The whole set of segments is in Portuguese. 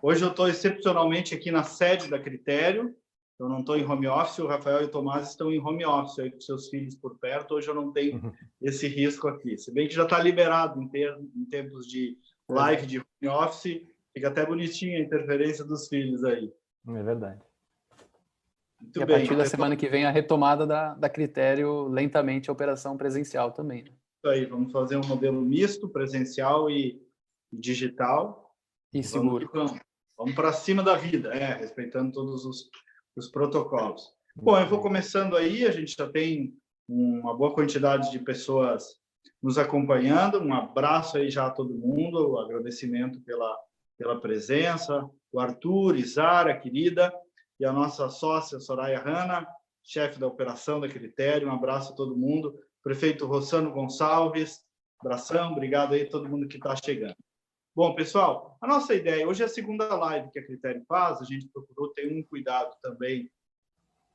Hoje eu estou excepcionalmente aqui na sede da Critério, eu não estou em home office, o Rafael e o Tomás estão em home office aí com seus filhos por perto, hoje eu não tenho esse risco aqui. Se bem que já está liberado em termos de live de home office, fica até bonitinha a interferência dos filhos aí. É verdade. Muito e a bem, partir da semana que vem a retomada da Critério lentamente a operação presencial também. Né? Isso aí, vamos fazer um modelo misto, presencial e digital. E seguro. Vamos para cima da vida, respeitando todos os protocolos. Bom, eu vou começando aí, a gente já tem uma boa quantidade de pessoas nos acompanhando, um abraço aí já a todo mundo, agradecimento pela presença, o Arthur, Isara, querida, e a nossa sócia Soraya Hanna, chefe da operação da Critério, um abraço a todo mundo, prefeito Rossano Gonçalves, abração, obrigado aí a todo mundo que está chegando. Bom, pessoal, a nossa ideia, hoje é a segunda live que a Critério faz, a gente procurou ter um cuidado também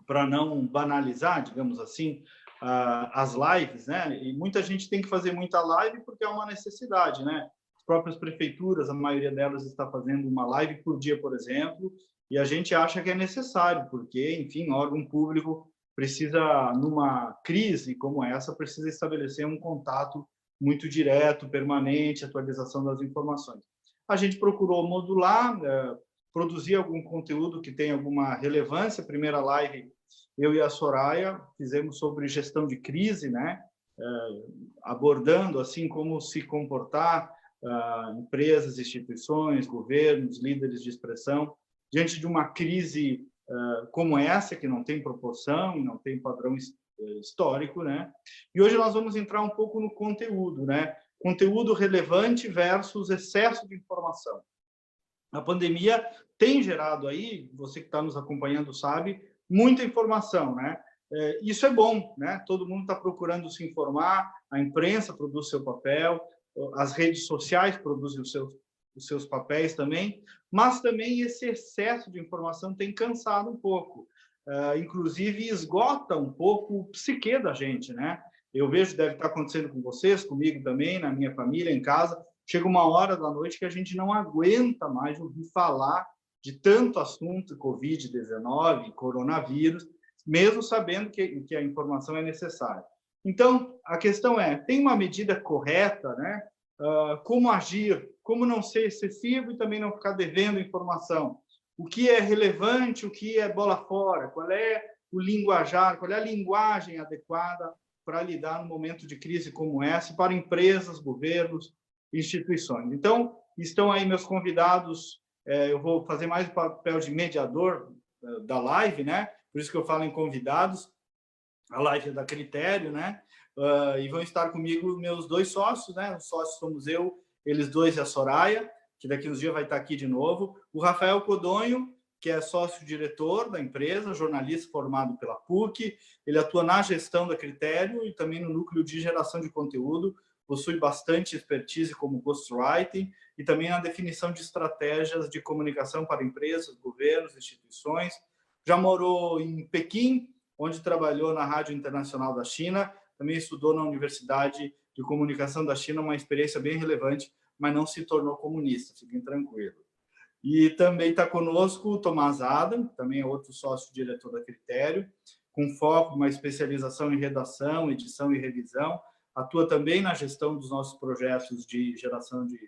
para não banalizar, digamos assim, as lives, né? E muita gente tem que fazer muita live porque é uma necessidade, né? As próprias prefeituras, a maioria delas está fazendo uma live por dia, por exemplo, e a gente acha que é necessário, porque, enfim, órgão público precisa, numa crise como essa, precisa estabelecer um contato muito direto, permanente, atualização das informações. A gente procurou modular, produzir algum conteúdo que tenha alguma relevância. A primeira live, eu e a Soraya fizemos sobre gestão de crise, né? Abordando assim como se comportar empresas, instituições, governos, líderes de expressão diante de uma crise como essa, que não tem proporção, não tem padrão histórico, né? E hoje nós vamos entrar um pouco no conteúdo, né? Conteúdo relevante versus excesso de informação. A pandemia tem gerado aí, você que está nos acompanhando sabe, muita informação, né? Isso é bom, né? Todo mundo está procurando se informar, a imprensa produz seu papel, as redes sociais produzem os seus papéis também, mas também esse excesso de informação tem cansado um pouco. Inclusive esgota um pouco o psique da gente, né? Eu vejo, deve estar acontecendo com vocês, comigo também, na minha família, em casa, chega uma hora da noite que a gente não aguenta mais ouvir falar de tanto assunto, Covid-19, coronavírus, mesmo sabendo que a informação é necessária. Então, a questão é, tem uma medida correta, né? Como agir, como não ser excessivo e também não ficar devendo informação? O que é relevante, o que é bola fora, qual é o linguajar, qual é a linguagem adequada para lidar num momento de crise como essa, para empresas, governos, instituições. Então, estão aí meus convidados, eu vou fazer mais o papel de mediador da live, né? Por isso que eu falo em convidados, a live é da Critério, né? E vão estar comigo meus dois sócios, né? Os sócios somos eu, eles dois e a Soraya, que daqui uns dias vai estar aqui de novo. O Rafael Codonho, que é sócio-diretor da empresa, jornalista formado pela PUC. Ele atua na gestão da Critério e também no núcleo de geração de conteúdo. Possui bastante expertise como ghostwriting e também na definição de estratégias de comunicação para empresas, governos, instituições. Já morou em Pequim, onde trabalhou na Rádio Internacional da China. Também estudou na Universidade de Comunicação da China, uma experiência bem relevante, mas não se tornou comunista, fiquem tranquilos. E também está conosco o Tomás Adam, também é outro sócio-diretor da Critério, com foco, uma especialização em redação, edição e revisão, atua também na gestão dos nossos projetos de geração de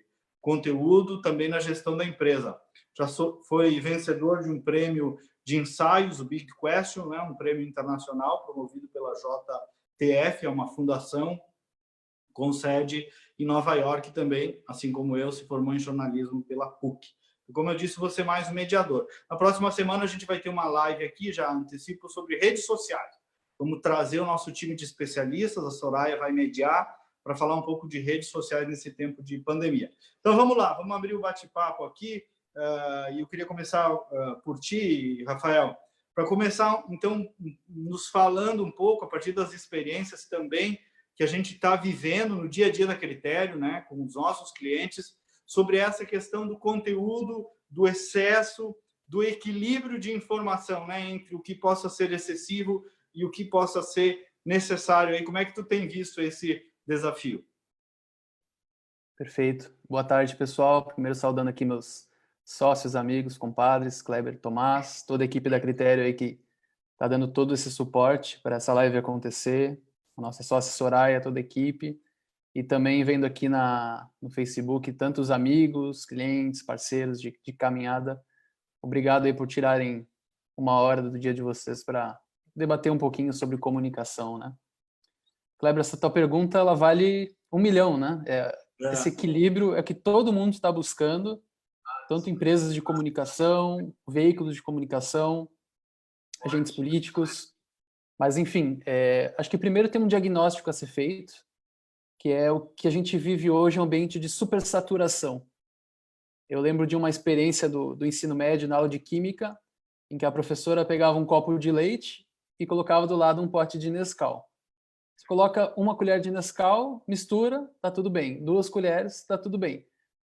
conteúdo, também na gestão da empresa. Já foi vencedor de um prêmio de ensaios, o Big Question, né, um prêmio internacional promovido pela JTF, é uma fundação com sede em Nova York também, assim como eu, se formou em jornalismo pela PUC. Como eu disse, você mais um mediador. Na próxima semana a gente vai ter uma live aqui, já antecipo, sobre redes sociais. Vamos trazer o nosso time de especialistas, a Soraya vai mediar para falar um pouco de redes sociais nesse tempo de pandemia. Então vamos lá, vamos abrir o bate-papo aqui. E eu queria começar por ti, Rafael, para começar, então, nos falando um pouco, a partir das experiências também que a gente está vivendo no dia a dia da Critério, né, com os nossos clientes, sobre essa questão do conteúdo, do excesso, do equilíbrio de informação, né, entre o que possa ser excessivo e o que possa ser necessário. Aí, como é que tu tem visto esse desafio? Perfeito. Boa tarde, pessoal. Primeiro, saudando aqui meus sócios, amigos, compadres, Kleber, Tomás, toda a equipe da Critério aí que está dando todo esse suporte para essa live acontecer, a nossa sócia Soraya, toda a equipe, e também vendo aqui no Facebook tantos amigos, clientes, parceiros de caminhada. Obrigado aí por tirarem uma hora do dia de vocês para debater um pouquinho sobre comunicação, né? Kleber, essa tua pergunta, ela vale 1 milhão, né? Esse equilíbrio é que todo mundo está buscando, tanto empresas de comunicação, veículos de comunicação, agentes políticos, mas enfim, acho que primeiro tem um diagnóstico a ser feito, que é o que a gente vive hoje, um ambiente de supersaturação. Eu lembro de uma experiência do ensino médio na aula de química, em que a professora pegava um copo de leite e colocava do lado um pote de Nescau. Você coloca 1 colher de Nescau, mistura, tá tudo bem. 2 colheres, tá tudo bem.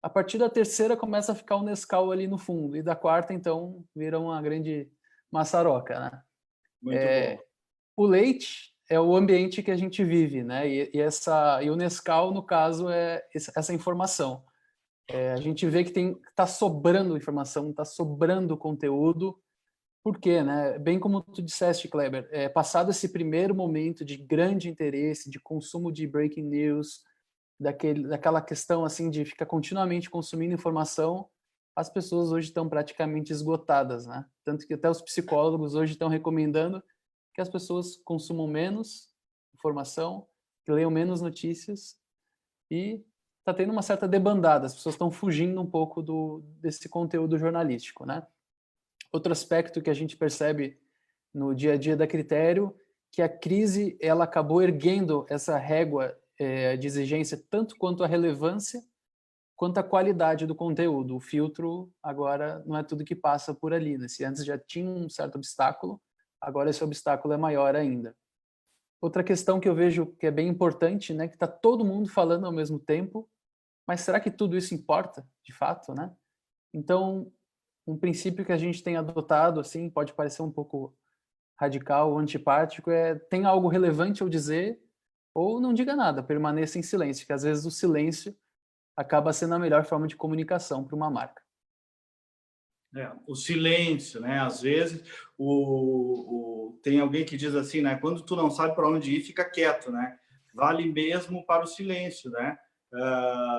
A partir da terceira começa a ficar o Nescau ali no fundo, e da quarta, então, vira uma grande maçaroca, né? Muito bom. O leite é o ambiente que a gente vive, né? E o Nescau, no caso, é essa informação. A gente vê que está sobrando informação, está sobrando conteúdo. Por quê, né? Bem como tu disseste, Kleber, passado esse primeiro momento de grande interesse, de consumo de breaking news, daquela questão assim de ficar continuamente consumindo informação, as pessoas hoje estão praticamente esgotadas, né? Tanto que até os psicólogos hoje estão recomendando que as pessoas consumam menos informação, que leiam menos notícias, e está tendo uma certa debandada, as pessoas estão fugindo um pouco desse conteúdo jornalístico, né? Outro aspecto que a gente percebe no dia a dia da Critério, que a crise ela acabou erguendo essa régua de exigência tanto quanto a relevância quanto a qualidade do conteúdo. O filtro agora não é tudo que passa por ali, né? Se antes já tinha um certo obstáculo, agora esse obstáculo é maior ainda. Outra questão que eu vejo que é bem importante, né, que está todo mundo falando ao mesmo tempo, mas será que tudo isso importa, de fato, né? Então, um princípio que a gente tem adotado, assim, pode parecer um pouco radical ou antipático, tem algo relevante ao dizer ou não diga nada, permaneça em silêncio, que às vezes o silêncio acaba sendo a melhor forma de comunicação para uma marca. O silêncio, né? Às vezes tem alguém que diz assim, né? Quando tu não sabe para onde ir, fica quieto, né? Vale mesmo para o silêncio, né?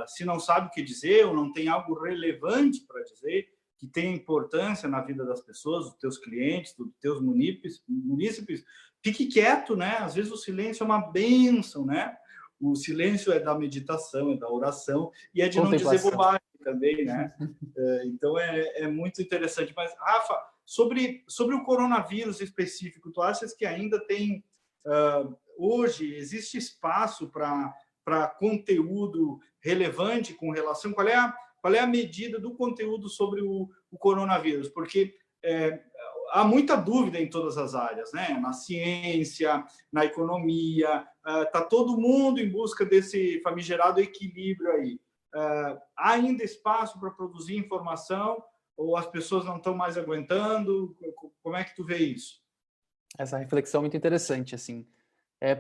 Se não sabe o que dizer ou não tem algo relevante para dizer, que tem importância na vida das pessoas, dos teus clientes, dos teus munícipes, fique quieto, né? Às vezes o silêncio é uma bênção, né? O silêncio é da meditação, é da oração e é de não dizer bobagem também, né? Então é muito interessante. Mas, Rafa, sobre o coronavírus específico, tu achas que ainda tem, hoje, existe espaço para conteúdo relevante com relação... Qual é a medida do conteúdo sobre o coronavírus? Porque há muita dúvida em todas as áreas, né? Na ciência, na economia, está todo mundo em busca desse famigerado equilíbrio aí. Há ainda espaço para produzir informação ou as pessoas não estão mais aguentando? Como é que tu vê isso? Essa reflexão é muito interessante, assim.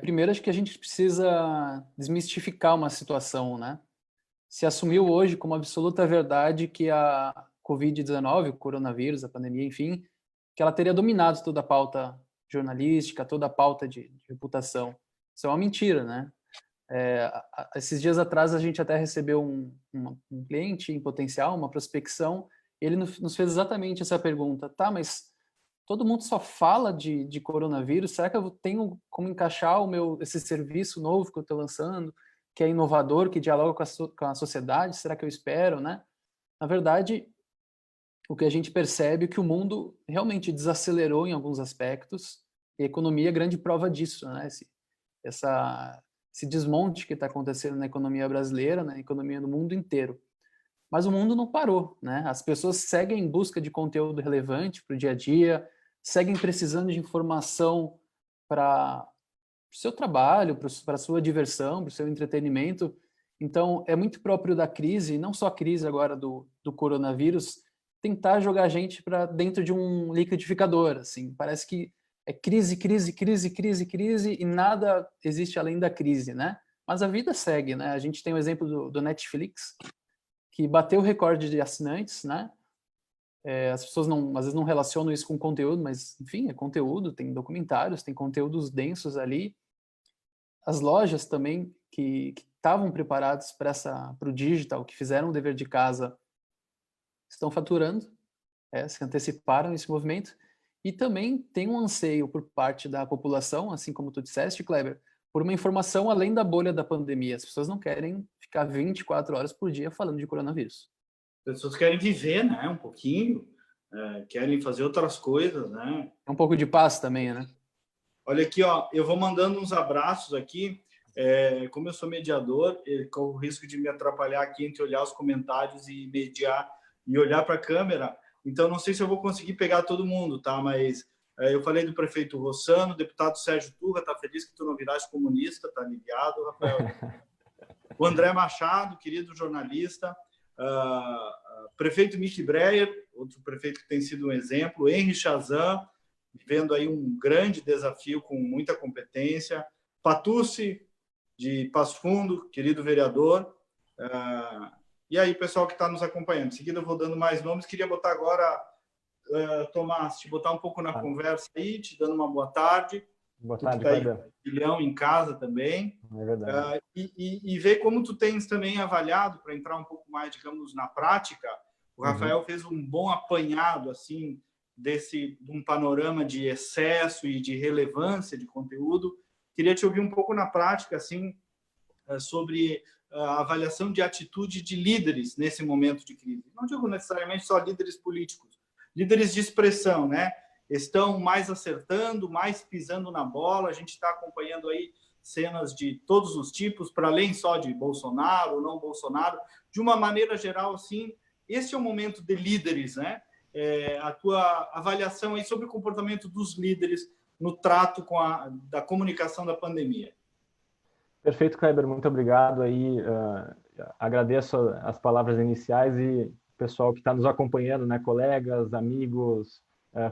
Primeiro, acho que a gente precisa desmistificar uma situação, né? Se assumiu hoje como absoluta verdade que a Covid-19, o coronavírus, a pandemia, enfim, que ela teria dominado toda a pauta jornalística, toda a pauta de reputação. Isso é uma mentira, né? Esses dias atrás a gente até recebeu um cliente em potencial, uma prospecção, ele nos fez exatamente essa pergunta, tá, mas todo mundo só fala de coronavírus, será que eu tenho como encaixar esse serviço novo que eu estou lançando, que é inovador, que dialoga com a sociedade, será que eu espero, né? Na verdade, o que a gente percebe é que o mundo realmente desacelerou em alguns aspectos, e a economia é grande prova disso, né? Esse desmonte que está acontecendo na economia brasileira, na economia do mundo inteiro. Mas o mundo não parou, né? As pessoas seguem em busca de conteúdo relevante para o dia a dia, seguem precisando de informação para o seu trabalho, para a sua diversão, para o seu entretenimento. Então, é muito próprio da crise, não só a crise agora do coronavírus, tentar jogar a gente para dentro de um liquidificador, assim. Parece que é crise, crise, crise, crise, crise e nada existe além da crise, né? Mas a vida segue, né? A gente tem o exemplo do Netflix, que bateu o recorde de assinantes, né? As pessoas às vezes não relacionam isso com conteúdo, mas, enfim, é conteúdo, tem documentários, tem conteúdos densos ali. As lojas também, que estavam preparadas para o digital, que fizeram o dever de casa, estão faturando, se anteciparam esse movimento. E também tem um anseio por parte da população, assim como tu disseste, Kleber, por uma informação além da bolha da pandemia. As pessoas não querem ficar 24 horas por dia falando de coronavírus. As pessoas querem viver, né? Um pouquinho, querem fazer outras coisas, né? É um pouco de paz também, né? Olha aqui, ó, eu vou mandando uns abraços aqui. Como eu sou mediador, corro o risco de me atrapalhar aqui entre olhar os comentários e mediar e olhar para a câmera. Então, não sei se eu vou conseguir pegar todo mundo, tá? Mas eu falei do prefeito Rossano, deputado Sérgio Turra, tá feliz que tu não viraste comunista, tá ligado, Rafael? O André Machado, querido jornalista, prefeito Mickey Breyer, outro prefeito que tem sido um exemplo, Henry Chazan, vivendo aí um grande desafio com muita competência, Patucci, de Passo Fundo, querido vereador, e aí, pessoal que está nos acompanhando. Em seguida, eu vou dando mais nomes. Queria botar agora, Tomás, te botar um pouco na conversa aí, te dando uma boa tarde. Boa tarde, Kleber. Filhão em casa também. É verdade. E ver como tu tens também avaliado, para entrar um pouco mais, digamos, na prática. O Rafael fez um bom apanhado, assim, de um panorama de excesso e de relevância de conteúdo. Queria te ouvir um pouco na prática, assim, sobre a avaliação de atitude de líderes nesse momento de crise. Não digo necessariamente só líderes políticos, líderes de expressão, né? Estão mais acertando, mais pisando na bola. A gente está acompanhando aí cenas de todos os tipos, para além só de Bolsonaro ou não Bolsonaro. De uma maneira geral, assim, esse é o momento de líderes, né? A tua avaliação aí sobre o comportamento dos líderes no trato da comunicação da pandemia. Perfeito, Kleber, muito obrigado aí. Agradeço as palavras iniciais e o pessoal que está nos acompanhando, né? Colegas, amigos,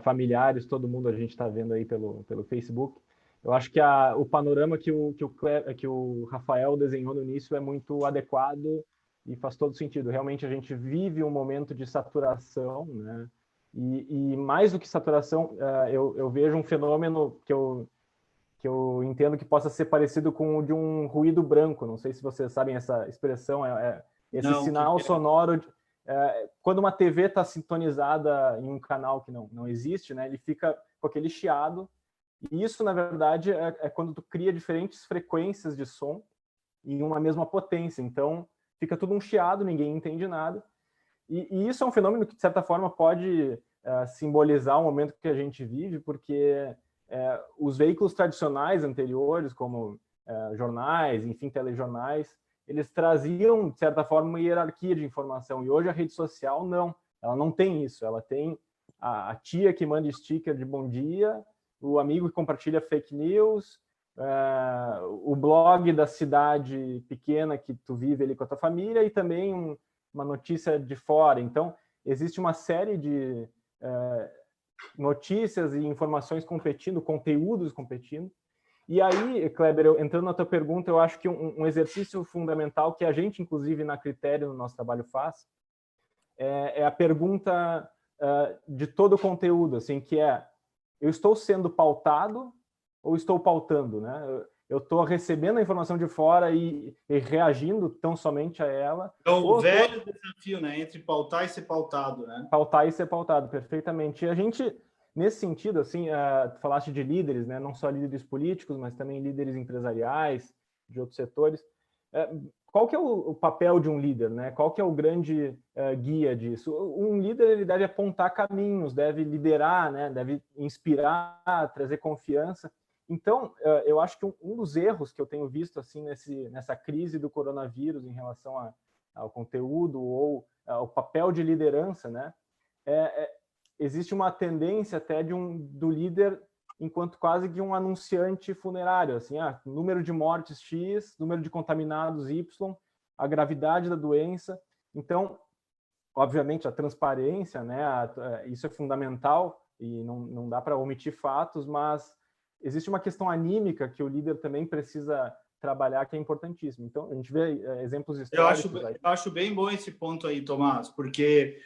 familiares, todo mundo a gente está vendo aí pelo Facebook. Eu acho que o panorama que o Rafael desenhou no início é muito adequado e faz todo sentido. Realmente a gente vive um momento de saturação, né? E mais do que saturação, eu vejo um fenômeno que eu entendo que possa ser parecido com o de um ruído branco. Não sei se vocês sabem essa expressão, esse sinal sonoro. Quando uma TV está sintonizada em um canal que não existe, né, ele fica com aquele chiado. E isso, na verdade, é quando tu cria diferentes frequências de som em uma mesma potência. Então, fica tudo um chiado, ninguém entende nada. E isso é um fenômeno que, de certa forma, pode simbolizar o momento que a gente vive, porque os veículos tradicionais anteriores, como jornais, enfim, telejornais, eles traziam, de certa forma, uma hierarquia de informação. E hoje a rede social, não. Ela não tem isso. Ela tem a tia que manda sticker de bom dia, o amigo que compartilha fake news, o blog da cidade pequena que tu vive ali com a tua família e também uma notícia de fora. Então, existe uma série de notícias e informações competindo, conteúdos competindo. E aí, Kleber, entrando na tua pergunta, eu acho que um exercício fundamental que a gente, inclusive, na Critério, no nosso trabalho, faz, é a pergunta de todo o conteúdo, assim, que eu estou sendo pautado ou estou pautando, né? Eu estou recebendo a informação de fora e reagindo tão somente a ela. Então, o velho desafio, né? Entre pautar e ser pautado, né? Pautar e ser pautado, perfeitamente. E a gente, nesse sentido, assim, tu falaste de líderes, né? Não só líderes políticos, mas também líderes empresariais, de outros setores. Qual que é o papel de um líder, né? Qual que é o grande guia disso? Um líder, ele deve apontar caminhos, deve liderar, né? Deve inspirar, trazer confiança. Então, eu acho que um dos erros que eu tenho visto assim nessa crise do coronavírus em relação ao conteúdo ou ao papel de liderança, né? Existe uma tendência até do líder enquanto quase que um anunciante funerário, assim, número de mortes X, número de contaminados Y, a gravidade da doença. Então, obviamente, a transparência, né? Isso é fundamental e não dá para omitir fatos, mas existe uma questão anímica que o líder também precisa trabalhar, que é importantíssimo. Então, a gente vê exemplos históricos. Eu acho bem bom esse ponto aí, Tomás, porque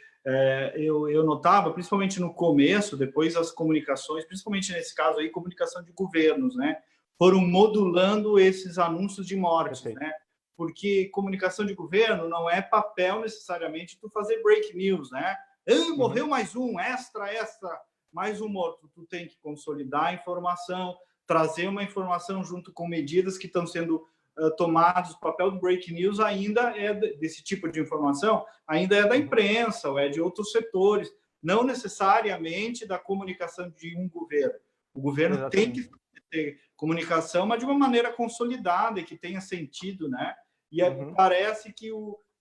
eu notava, principalmente no começo, depois as comunicações, principalmente nesse caso aí, comunicação de governos, né, foram modulando esses anúncios de mortes, né, porque comunicação de governo não é papel necessariamente tu fazer break news, né, morreu mais um, extra, mais um morto. Tu tem que consolidar a informação, trazer uma informação junto com medidas que estão sendo tomadas. O papel do break news ainda é desse tipo de informação, ainda é da imprensa ou é de outros setores, não necessariamente da comunicação de um governo. O governo tem que ter comunicação, mas de uma maneira consolidada e que tenha sentido, né? E parece que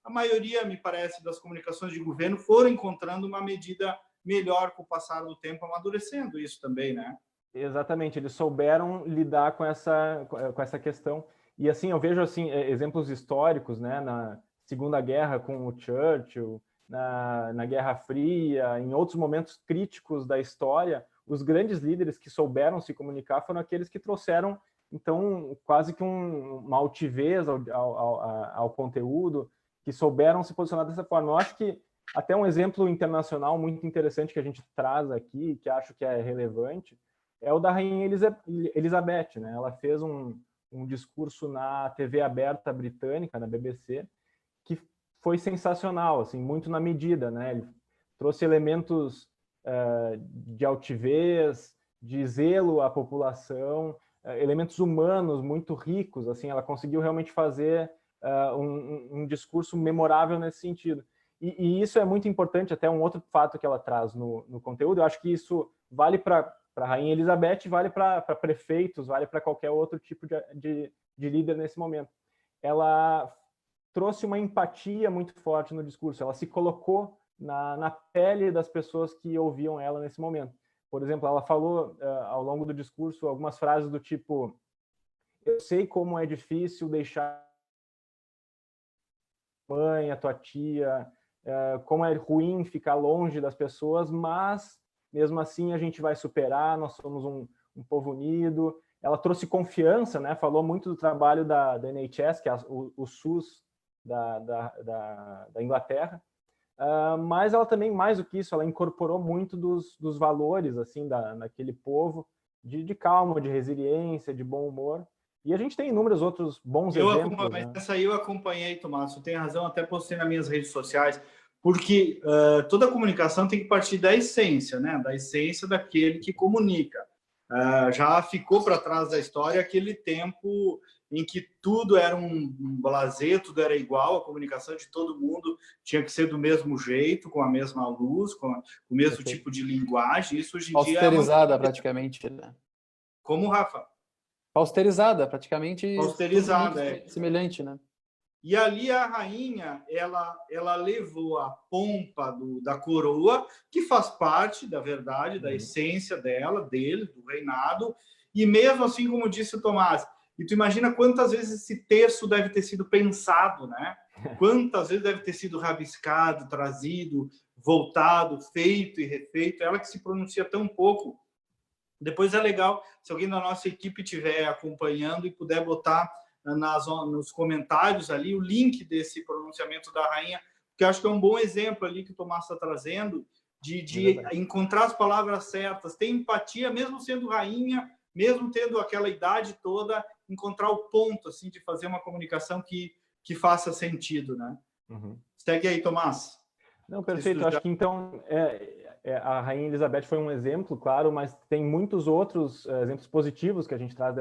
a maioria, me parece, das comunicações de governo foram encontrando uma medida melhor com o passar do tempo, amadurecendo isso também, né? Exatamente, eles souberam lidar com essa questão. E assim, eu vejo assim, exemplos históricos, né, na Segunda Guerra com o Churchill, na Guerra Fria, em outros momentos críticos da história, os grandes líderes que souberam se comunicar foram aqueles que trouxeram, então, quase que uma altivez ao conteúdo, que souberam se posicionar dessa forma. Eu acho que até um exemplo internacional muito interessante que a gente traz aqui, que acho que é relevante, é o da Rainha Elizabeth, né? Ela fez um discurso na TV aberta britânica, na BBC, que foi sensacional, assim, muito na medida, né? Ele trouxe elementos de altivez, de zelo à população, elementos humanos muito ricos, assim, ela conseguiu realmente fazer um discurso memorável nesse sentido. E isso é muito importante, até um outro fato que ela traz no conteúdo, eu acho que isso vale para a Rainha Elizabeth, vale para prefeitos, vale para qualquer outro tipo de líder nesse momento. Ela trouxe uma empatia muito forte no discurso, ela se colocou na pele das pessoas que ouviam ela nesse momento. Por exemplo, ela falou ao longo do discurso algumas frases do tipo: eu sei como é difícil deixar a mãe, a tua tia, como é ruim ficar longe das pessoas, mas mesmo assim a gente vai superar, nós somos um povo unido. Ela trouxe confiança, né? Falou muito do trabalho da NHS, que é o SUS da Inglaterra, mas ela também, mais do que isso, ela incorporou muito dos valores assim daquele povo, de calma, de resiliência, de bom humor. E a gente tem inúmeros outros bons exemplos. Né? Essa aí eu acompanhei, Tomás, você tem razão, até postei nas minhas redes sociais, porque toda comunicação tem que partir da essência, né? Da essência daquele que comunica. Já ficou para trás da história aquele tempo em que tudo era um lazer, tudo era igual, a comunicação de todo mundo tinha que ser do mesmo jeito, com a mesma luz, com o mesmo tipo de linguagem. Isso hoje em dia austerizada praticamente, né? Como, Rafa? Austerizada, praticamente. Austerizada, semelhante, né? E ali a rainha, ela levou a pompa da coroa, que faz parte, da verdade, da essência dele, do reinado, e mesmo assim, como disse o Tomás, e tu imagina quantas vezes esse terço deve ter sido pensado, né? Quantas vezes deve ter sido rabiscado, trazido, voltado, feito e refeito, ela que se pronuncia tão pouco. Depois é legal, se alguém da nossa equipe estiver acompanhando e puder botar nos comentários ali o link desse pronunciamento da rainha, porque eu acho que é um bom exemplo ali que o Tomás está trazendo, de encontrar as palavras certas, ter empatia, mesmo sendo rainha, mesmo tendo aquela idade toda, encontrar o ponto assim de fazer uma comunicação que faça sentido, né? Segue aí, Tomás. Não, perfeito. Acho que então a Rainha Elizabeth foi um exemplo, claro, mas tem muitos outros exemplos positivos que a gente traz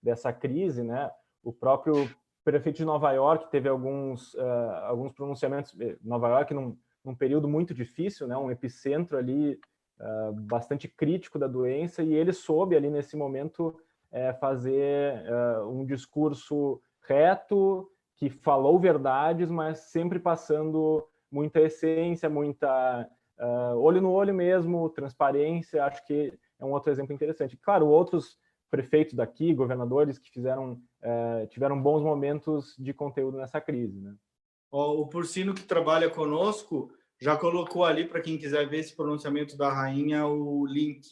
dessa crise, né? O próprio prefeito de Nova York teve alguns pronunciamentos. Nova York num período muito difícil, né? Um epicentro ali bastante crítico da doença, e ele soube ali nesse momento fazer um discurso reto, que falou verdades, mas sempre passando muita essência, muita olho no olho mesmo, transparência. Acho que é um outro exemplo interessante. Claro, outros prefeitos daqui, governadores que tiveram bons momentos de conteúdo nessa crise, né? O Porcino, que trabalha conosco, já colocou ali, para quem quiser ver esse pronunciamento da rainha, o link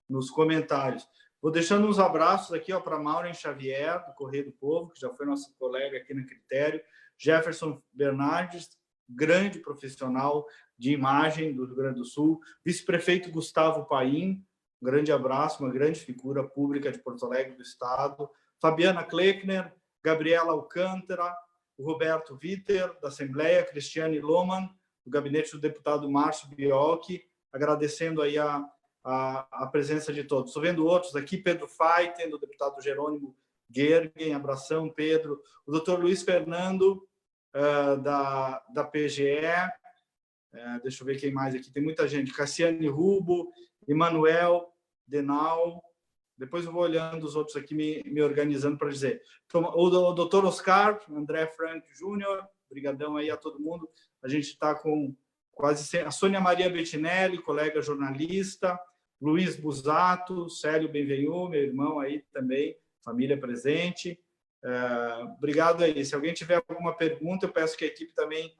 nos comentários. Vou deixando uns abraços aqui para Maureen Xavier, do Correio do Povo, que já foi nosso colega aqui no Critério, Jefferson Bernardes, grande profissional, de imagem do Rio Grande do Sul, vice-prefeito Gustavo Paim, um grande abraço, uma grande figura pública de Porto Alegre do Estado, Fabiana Kleckner, Gabriela Alcântara, o Roberto Viter, da Assembleia, Cristiane Loman, do gabinete do deputado Márcio Biocchi, agradecendo aí a presença de todos. Estou vendo outros aqui, Pedro Feiten, do deputado Jerônimo Gergen, abração, Pedro, o doutor Luiz Fernando, da PGE, deixa eu ver quem mais aqui, tem muita gente, Cassiane Rubo, Emanuel Denal, depois eu vou olhando os outros aqui, me organizando para dizer. O doutor Oscar, André Frank Júnior, brigadão aí a todo mundo, a gente está com quase... A Sônia Maria Bettinelli, colega jornalista, Luiz Busato, Célio Benvenu, meu irmão aí também, família presente. Obrigado aí. Se alguém tiver alguma pergunta, eu peço que a equipe também,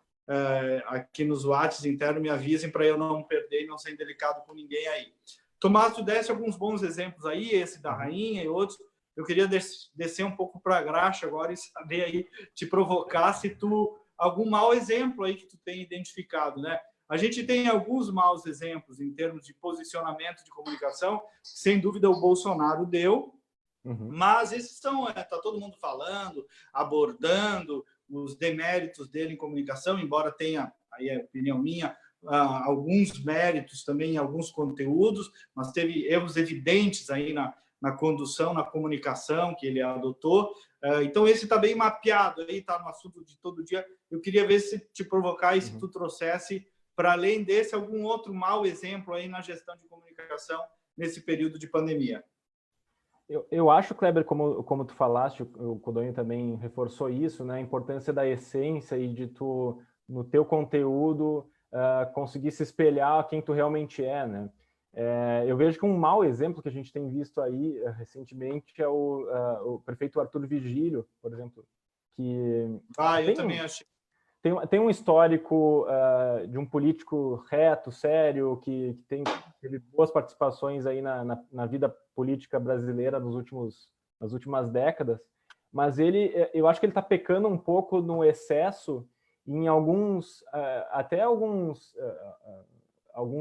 aqui nos WhatsApp interno, me avisem para eu não perder e não ser indelicado com ninguém aí. Tomás, tu desse alguns bons exemplos aí, esse da Rainha e outros. Eu queria descer um pouco para a graxa agora e saber aí, te provocar se tu... algum mau exemplo aí que tu tem identificado, né? A gente tem alguns maus exemplos em termos de posicionamento de comunicação, sem dúvida o Bolsonaro deu, mas esses são, tá todo mundo falando, abordando os deméritos dele em comunicação, embora tenha, aí é a opinião minha, alguns méritos também em alguns conteúdos, mas teve erros evidentes aí na condução, na comunicação que ele adotou. Então, esse está bem mapeado, aí está no assunto de todo dia. Eu queria ver se te provocar e se tu trouxesse, para além desse, algum outro mau exemplo aí na gestão de comunicação nesse período de pandemia. Eu acho, Kleber, como tu falaste, o Codonho também reforçou isso, né? A importância da essência e de tu, no teu conteúdo, conseguir se espelhar a quem tu realmente é, né? Eu vejo que um mau exemplo que a gente tem visto aí recentemente é o prefeito Arthur Vigílio, por exemplo, que eu também achei. Tem um histórico de um político reto, sério, que teve boas participações aí na vida política brasileira nas últimas décadas, mas eu acho que ele está pecando um pouco no excesso em alguns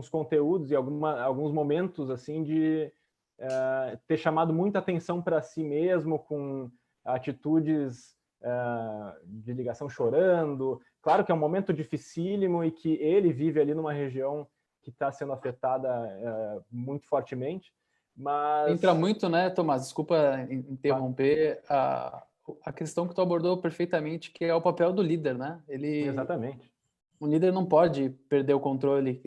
conteúdos e alguns momentos assim de ter chamado muita atenção para si mesmo com atitudes de ligação chorando. Claro que é um momento dificílimo e que ele vive ali numa região que está sendo afetada muito fortemente, mas... Entra muito, né, Tomás? Desculpa interromper, a questão que tu abordou perfeitamente, que é o papel do líder, né? Exatamente. Um líder não pode perder o controle.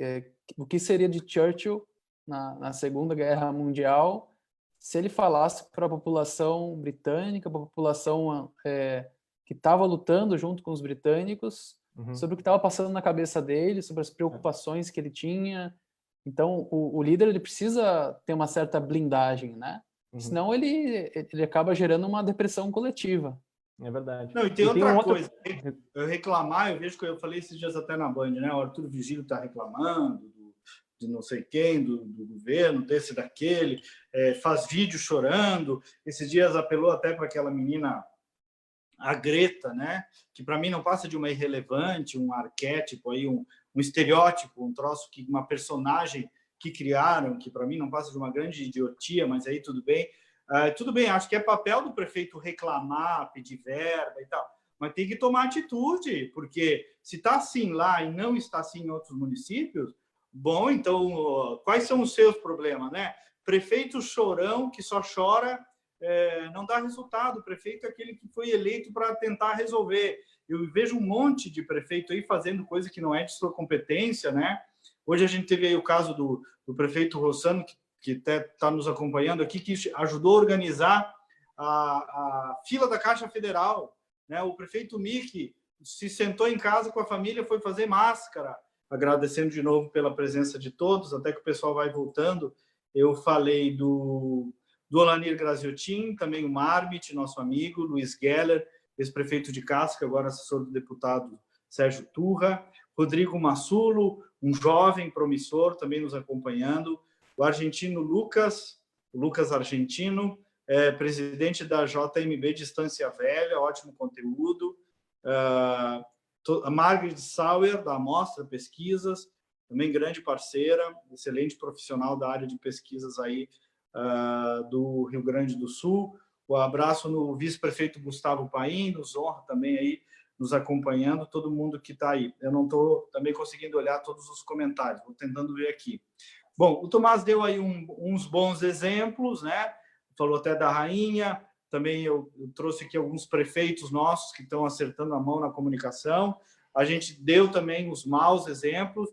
O que seria de Churchill na Segunda Guerra Mundial se ele falasse para a população britânica, para a população que estava lutando junto com os britânicos, sobre o que estava passando na cabeça dele, sobre as preocupações que ele tinha. Então, o líder ele precisa ter uma certa blindagem, né? Senão ele acaba gerando uma depressão coletiva. É verdade. Não, e tem outra coisa. Eu reclamar, eu vejo que eu falei esses dias até na Band, né? O Arthur Vigílio está reclamando de não sei quem, do governo, desse, daquele, faz vídeo chorando. Esses dias apelou até para aquela menina, a Greta, né? Que para mim não passa de uma irrelevante, um arquétipo, aí, um estereótipo, um troço, uma personagem que criaram, que para mim não passa de uma grande idiotia, mas aí tudo bem. Tudo bem, acho que é papel do prefeito reclamar, pedir verba e tal, mas tem que tomar atitude, porque se está assim lá e não está assim em outros municípios, bom, então, quais são os seus problemas, né? Prefeito chorão, que só chora, não dá resultado. O prefeito é aquele que foi eleito para tentar resolver. Eu vejo um monte de prefeito aí fazendo coisa que não é de sua competência, né? Hoje a gente teve aí o caso do prefeito Rossano, que até está nos acompanhando aqui, que ajudou a organizar a fila da Caixa Federal, né? O prefeito Miki se sentou em casa com a família, foi fazer máscara, agradecendo de novo pela presença de todos, até que o pessoal vai voltando. Eu falei do Olanir Graziotin, também o Marmit, nosso amigo, Luiz Geller, ex-prefeito de Casca, agora assessor do deputado Sérgio Turra, Rodrigo Massulo, um jovem promissor, também nos acompanhando, o argentino Lucas Argentino, presidente da JMB de Estância Velha, ótimo conteúdo, a Margaret Sauer, da Amostra Pesquisas, também grande parceira, excelente profissional da área de pesquisas aí do Rio Grande do Sul. Um abraço no vice-prefeito Gustavo Paim, nos honra também aí, nos acompanhando, todo mundo que está aí. Eu não estou também conseguindo olhar todos os comentários, vou tentando ver aqui. Bom, o Tomás deu aí uns bons exemplos, né? Falou até da rainha, também eu trouxe aqui alguns prefeitos nossos que estão acertando a mão na comunicação. A gente deu também os maus exemplos.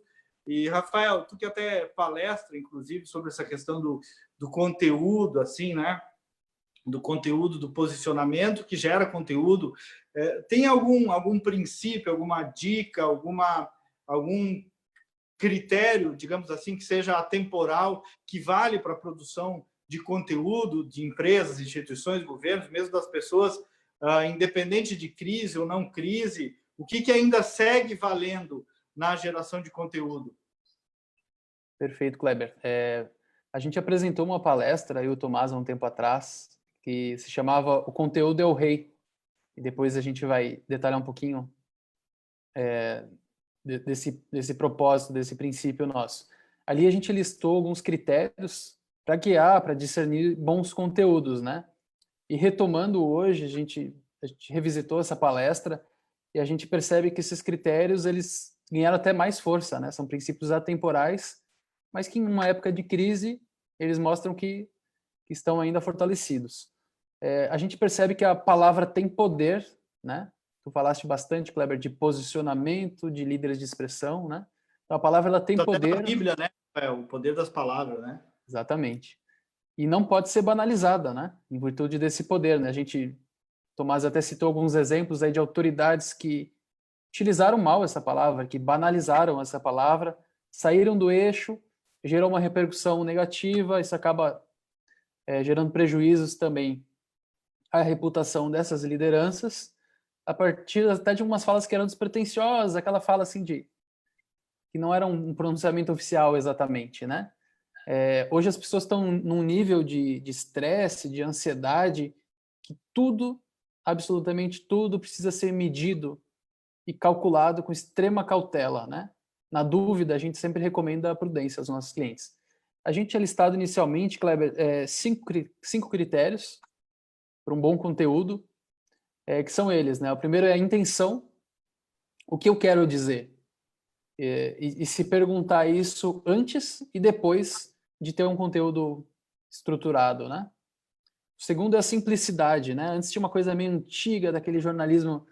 E, Rafael, tu que até palestra, inclusive, sobre essa questão do conteúdo, assim, né? Do conteúdo, do posicionamento que gera conteúdo. Tem algum princípio, alguma dica, algum critério, digamos assim, que seja atemporal, que vale para a produção de conteúdo de empresas, instituições, governos, mesmo das pessoas, independente de crise ou não crise, o que ainda segue valendo na geração de conteúdo? Perfeito, Kleber. A gente apresentou uma palestra, eu e o Tomás, há um tempo atrás, que se chamava O Conteúdo é o Rei. E depois a gente vai detalhar um pouquinho desse propósito, desse princípio nosso. Ali a gente listou alguns critérios para guiar, para discernir bons conteúdos, né? E retomando hoje, a gente revisitou essa palestra e a gente percebe que esses critérios, eles ganharam até mais força, né? São princípios atemporais, mas que em uma época de crise, eles mostram que estão ainda fortalecidos. A gente percebe que a palavra tem poder, né? Tu falaste bastante, Kleber, de posicionamento, de líderes de expressão, né? Então, a palavra ela tem poder. A Bíblia, né? O poder das palavras, né? Exatamente. E não pode ser banalizada, né? Em virtude desse poder, né? Tomás até citou alguns exemplos aí de autoridades que utilizaram mal essa palavra, que banalizaram essa palavra, saíram do eixo, gerou uma repercussão negativa, isso acaba gerando prejuízos também à reputação dessas lideranças, a partir até de umas falas que eram despretensiosas, aquela fala assim que não era um pronunciamento oficial exatamente, né? Hoje as pessoas estão num nível de estresse, de ansiedade, que tudo, absolutamente tudo, precisa ser medido e calculado com extrema cautela, né? Na dúvida, a gente sempre recomenda a prudência aos nossos clientes. A gente tinha listado inicialmente, Kleber, 5 critérios para um bom conteúdo, que são eles, né? O primeiro é a intenção, o que eu quero dizer. E se perguntar isso antes e depois de ter um conteúdo estruturado, né? O segundo é a simplicidade, né? Antes tinha uma coisa meio antiga, daquele jornalismo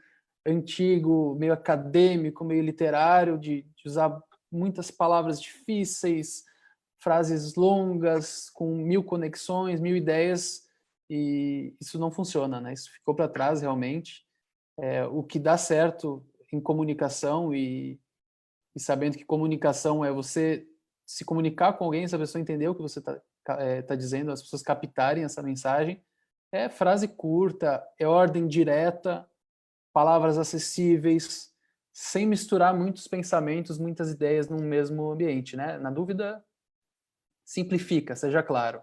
antigo, meio acadêmico, meio literário, de usar muitas palavras difíceis, frases longas, com 1000 conexões, 1000 ideias, e isso não funciona, né? Isso ficou para trás realmente. O que dá certo em comunicação e sabendo que comunicação é você se comunicar com alguém, se a pessoa entender o que você tá dizendo, as pessoas captarem essa mensagem, é frase curta, é ordem direta, palavras acessíveis, sem misturar muitos pensamentos, muitas ideias num mesmo ambiente, né? Na dúvida, simplifica, seja claro.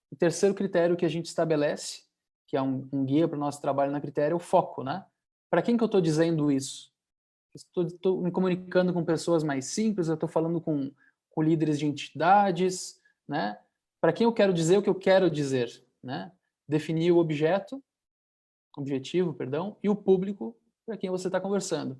O terceiro critério que a gente estabelece, que é um guia para o nosso trabalho na critério, é o foco, né? Para quem que eu estou dizendo isso? Estou me comunicando com pessoas mais simples, eu estou falando com líderes de entidades, né? Para quem eu quero dizer o que eu quero dizer, né? Definir o objetivo, e o público para quem você está conversando.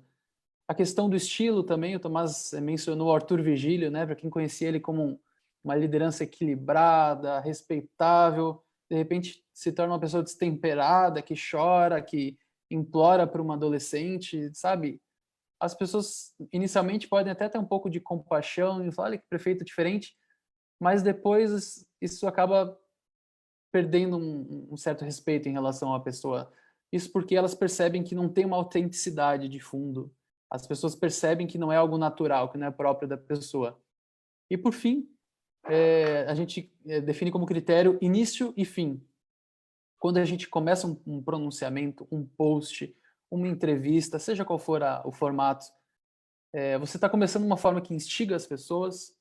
A questão do estilo também, o Tomás mencionou o Arthur Virgílio, né? Para quem conhecia ele como uma liderança equilibrada, respeitável, de repente se torna uma pessoa destemperada, que chora, que implora para uma adolescente, sabe? As pessoas inicialmente podem até ter um pouco de compaixão e falar, olha que prefeito diferente, mas depois isso acaba perdendo um certo respeito em relação à pessoa. Isso porque elas percebem que não tem uma autenticidade de fundo. As pessoas percebem que não é algo natural, que não é próprio da pessoa. E por fim, a gente define como critério início e fim. Quando a gente começa um pronunciamento, um post, uma entrevista, seja qual for o formato, você está começando uma forma que instiga as pessoas,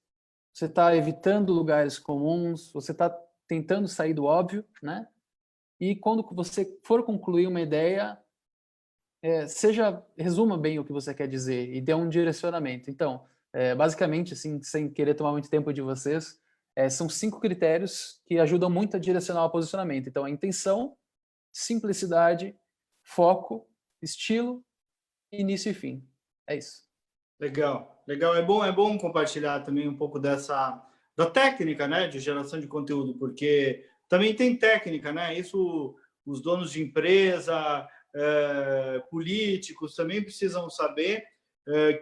você está evitando lugares comuns, você está tentando sair do óbvio, né? E quando você for concluir uma ideia, resuma bem o que você quer dizer e dê um direcionamento. Então, basicamente, assim, sem querer tomar muito tempo de vocês, são 5 critérios que ajudam muito a direcionar o posicionamento. Então, a intenção, simplicidade, foco, estilo, início e fim. É isso. Legal, legal. É bom compartilhar também um pouco da técnica, né, de geração de conteúdo, porque também tem técnica, né? Isso os donos de empresa, políticos também precisam saber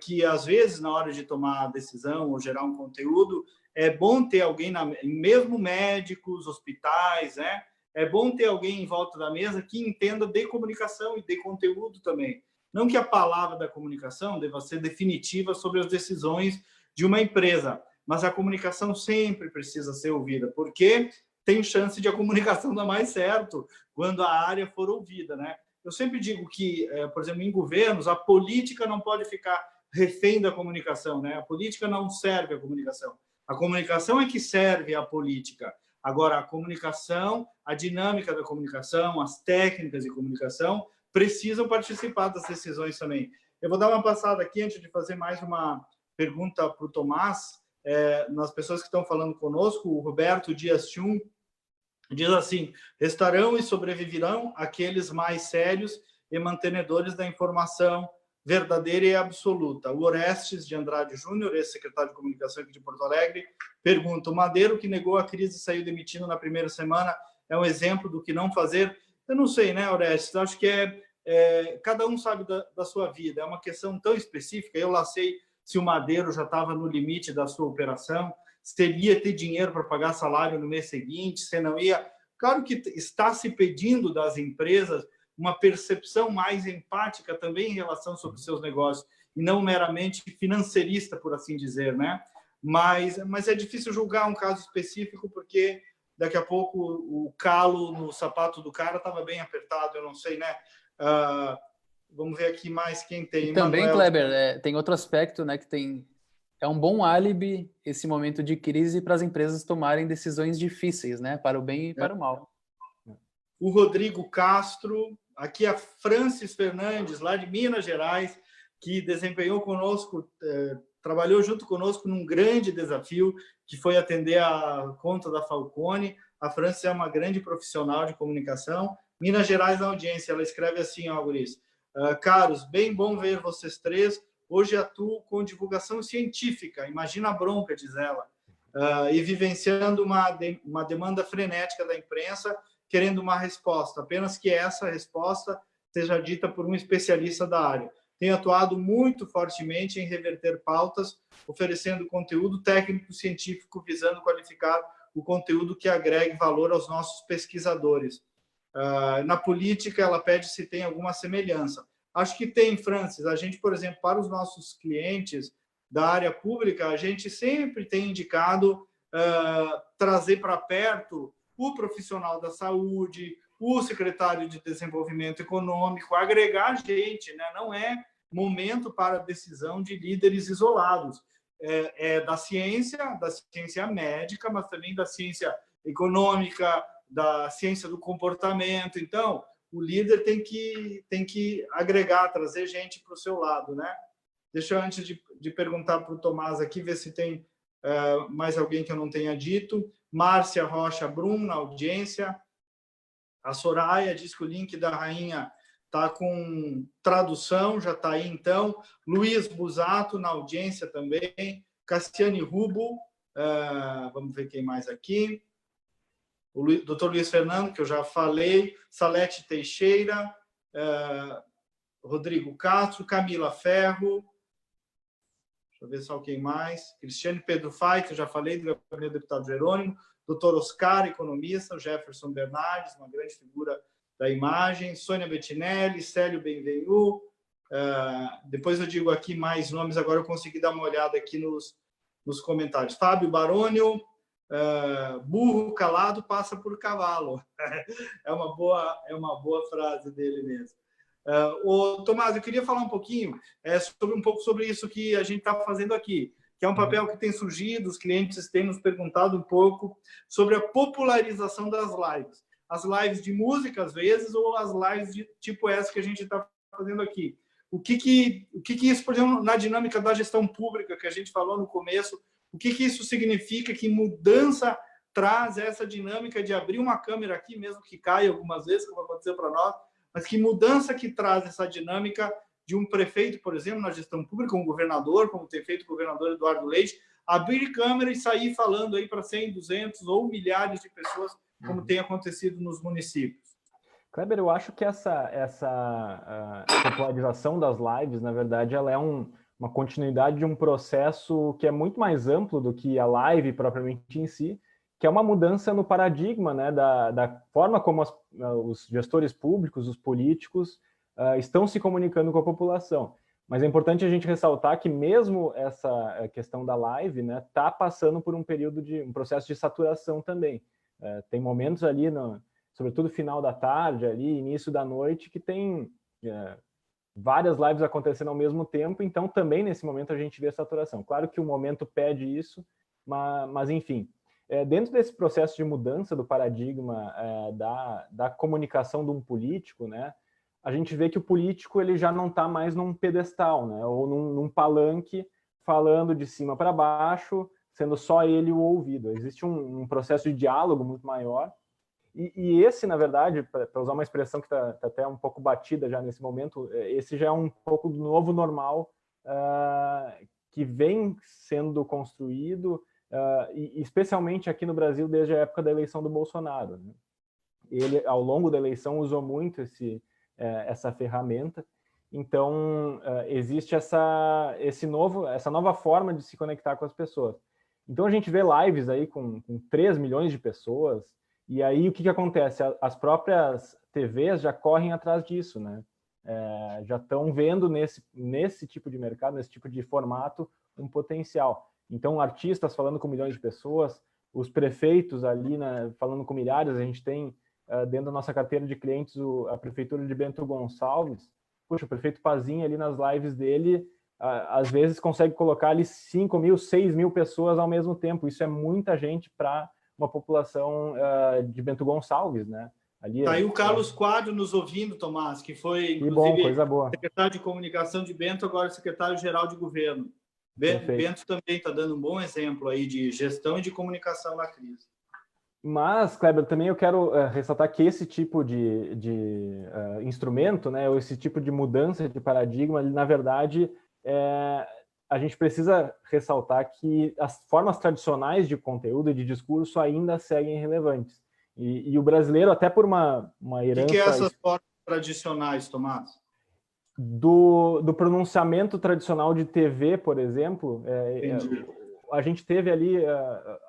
que às vezes na hora de tomar a decisão ou gerar um conteúdo é bom ter alguém mesmo médicos, hospitais, né? É bom ter alguém em volta da mesa que entenda de comunicação e de conteúdo também. Não que a palavra da comunicação deva ser definitiva sobre as decisões de uma empresa, mas a comunicação sempre precisa ser ouvida, porque tem chance de a comunicação dar mais certo quando a área for ouvida, né? Eu sempre digo que, por exemplo, em governos, a política não pode ficar refém da comunicação, né? A política não serve à comunicação. A comunicação é que serve à política. Agora, a comunicação, a dinâmica da comunicação, as técnicas de comunicação precisam participar das decisões também. Eu vou dar uma passada aqui antes de fazer mais uma pergunta para o Tomás, nas pessoas que estão falando conosco. O Roberto Dias Chum diz assim: restarão e sobreviverão aqueles mais sérios e mantenedores da informação verdadeira e absoluta. O Orestes de Andrade Júnior, ex-secretário de Comunicação aqui de Porto Alegre, pergunta: o Madeiro, que negou a crise e saiu demitindo na primeira semana, é um exemplo do que não fazer? Eu não sei, né, Orestes? Acho que cada um sabe da sua vida. É uma questão tão específica. Eu lá sei se o Madeiro já estava no limite da sua operação, se ele ia ter dinheiro para pagar salário no mês seguinte, se não ia. Claro que está se pedindo das empresas uma percepção mais empática também em relação sobre os seus negócios, e não meramente financeirista, por assim dizer, né? Mas é difícil julgar um caso específico, porque daqui a pouco o calo no sapato do cara estava bem apertado, eu não sei, né? Vamos ver aqui mais quem tem. E também, Kleber, tem outro aspecto, né, que é um bom álibi esse momento de crise para as empresas tomarem decisões difíceis, né, para o bem e para o mal. O Rodrigo Castro, aqui a Francis Fernandes, lá de Minas Gerais, que desempenhou conosco, trabalhou junto conosco num grande desafio, que foi atender a conta da Falcone. A Francis é uma grande profissional de comunicação. Minas Gerais na audiência, ela escreve assim, ó, guris: caros, bem bom ver vocês três. Hoje atuo com divulgação científica, imagina a bronca, diz ela, e vivenciando uma demanda frenética da imprensa, querendo uma resposta, apenas que essa resposta seja dita por um especialista da área. Tenho atuado muito fortemente em reverter pautas, oferecendo conteúdo técnico-científico, visando qualificar o conteúdo que agregue valor aos nossos pesquisadores. Na política, ela pede se tem alguma semelhança. Acho que tem, Francis. A gente, por exemplo, para os nossos clientes da área pública, a gente sempre tem indicado trazer para perto o profissional da saúde, o secretário de Desenvolvimento Econômico, agregar gente, né? Não é momento para decisão de líderes isolados. Da ciência médica, mas também da ciência econômica, da ciência do comportamento. Então, o líder tem que agregar, trazer gente para o seu lado, né? Deixa eu, antes de perguntar para o Tomás aqui, ver se tem mais alguém que eu não tenha dito. Márcia Rocha Brum, na audiência. A Soraya diz que o link da Rainha está com tradução, já está aí, então. Luiz Busato, na audiência também. Cassiane Rubo, vamos ver quem mais aqui. O Dr. Luiz Fernando, que eu já falei. Salete Teixeira, Rodrigo Castro, Camila Ferro. Deixa eu ver só quem mais. Cristiane Pedro Fai, que eu já falei, do deputado Jerônimo. Dr. Oscar, economista. Jefferson Bernardes, uma grande figura da imagem. Sônia Bettinelli, Célio Benvenu. Depois eu digo aqui mais nomes, agora eu consegui dar uma olhada aqui nos comentários. Fábio Barônio, burro calado passa por cavalo. É uma boa frase dele mesmo. Tomás, eu queria falar um pouquinho sobre isso que a gente está fazendo aqui, que é um papel que tem surgido, os clientes têm nos perguntado um pouco sobre a popularização das lives. As lives de música, às vezes, ou as lives de tipo essa que a gente está fazendo aqui. o que isso, por exemplo, na dinâmica da gestão pública que a gente falou no começo, o que isso significa, que mudança traz essa dinâmica de abrir uma câmera aqui, mesmo que caia algumas vezes, como aconteceu para nós, mas que mudança que traz essa dinâmica de um prefeito, por exemplo, na gestão pública, um governador, como tem feito o governador Eduardo Leite, abrir câmera e sair falando aí para 100, 200 ou milhares de pessoas, como tem acontecido nos municípios. Kleber, eu acho que essa popularização das lives, na verdade, ela é uma continuidade de um processo que é muito mais amplo do que a live propriamente em si, que é uma mudança no paradigma, né, da forma como os gestores públicos, os políticos, estão se comunicando com a população. Mas é importante a gente ressaltar que mesmo essa questão da live, né, está passando por um período um processo de saturação também. Tem momentos ali, sobretudo final da tarde, ali, início da noite, que tem várias lives acontecendo ao mesmo tempo, então também nesse momento a gente vê saturação. Claro que o momento pede isso, mas enfim. Dentro desse processo de mudança do paradigma da comunicação de um político, né, a gente vê que o político ele já não está mais num pedestal, né, ou num palanque falando de cima para baixo, sendo só ele o ouvido. Existe um processo de diálogo muito maior. E esse, na verdade, para usar uma expressão que está até um pouco batida já nesse momento, esse já é um pouco do novo normal que vem sendo construído, e especialmente aqui no Brasil desde a época da eleição do Bolsonaro, né? Ele, ao longo da eleição, usou muito essa ferramenta. Então, existe essa nova forma de se conectar com as pessoas. Então, a gente vê lives aí com 3 milhões de pessoas, e aí o que acontece? As próprias TVs já correm atrás disso, né? Já estão vendo nesse tipo de mercado, nesse tipo de formato, um potencial. Então, artistas falando com milhões de pessoas, os prefeitos ali, né, falando com milhares, a gente tem dentro da nossa carteira de clientes a prefeitura de Bento Gonçalves. Puxa, o prefeito Pazinha ali nas lives dele, às vezes consegue colocar ali 5 mil, 6 mil pessoas ao mesmo tempo. Isso é muita gente para uma população de Bento Gonçalves, né? Tá aí o Carlos Quadro nos ouvindo, Tomás, que foi, inclusive, bom, coisa boa, secretário de comunicação de Bento, agora secretário-geral de governo. Bento também está dando um bom exemplo aí de gestão e de comunicação na crise. Mas, Kleber, também eu quero ressaltar que esse tipo de instrumento, né, ou esse tipo de mudança de paradigma, na verdade, a gente precisa ressaltar que as formas tradicionais de conteúdo e de discurso ainda seguem relevantes. E o brasileiro, até por uma herança... O que é essas formas tradicionais, Tomás? Do pronunciamento tradicional de TV, por exemplo, a gente teve ali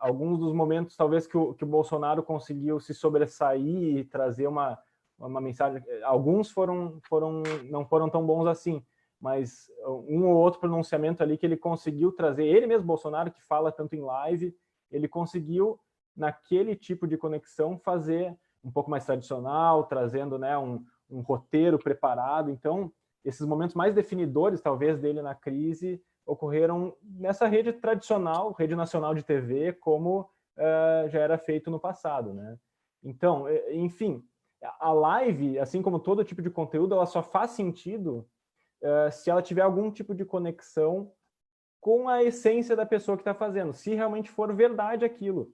alguns dos momentos, talvez, que o Bolsonaro conseguiu se sobressair e trazer uma mensagem. Alguns não foram tão bons assim, mas um ou outro pronunciamento ali que ele conseguiu trazer, ele mesmo, Bolsonaro, que fala tanto em live, ele conseguiu, naquele tipo de conexão, fazer um pouco mais tradicional, trazendo, né, um roteiro preparado. Então, esses momentos mais definidores, talvez, dele na crise, ocorreram nessa rede tradicional, rede nacional de TV, como já era feito no passado, né? Então, enfim, a live, assim como todo tipo de conteúdo, ela só faz sentido se ela tiver algum tipo de conexão com a essência da pessoa que está fazendo, se realmente for verdade aquilo.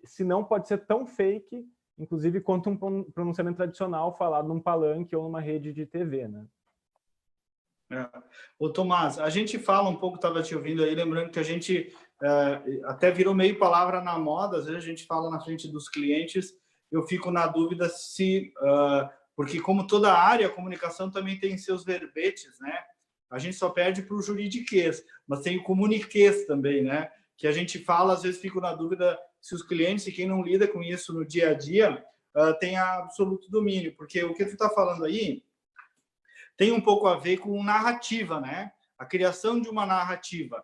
Se não, pode ser tão fake, inclusive, quanto um pronunciamento tradicional falado num palanque ou numa rede de TV, né? Ô, Tomás, a gente fala um pouco, estava te ouvindo aí, lembrando que a gente até virou meio palavra na moda, às vezes a gente fala na frente dos clientes, eu fico na dúvida se... porque como toda área, a comunicação também tem seus verbetes, né? A gente só perde para o juridiquês, mas tem o comuniquês também, né? Que a gente fala, às vezes fico na dúvida se os clientes e quem não lida com isso no dia a dia tem absoluto domínio, porque o que tu está falando aí tem um pouco a ver com narrativa, né? A criação de uma narrativa.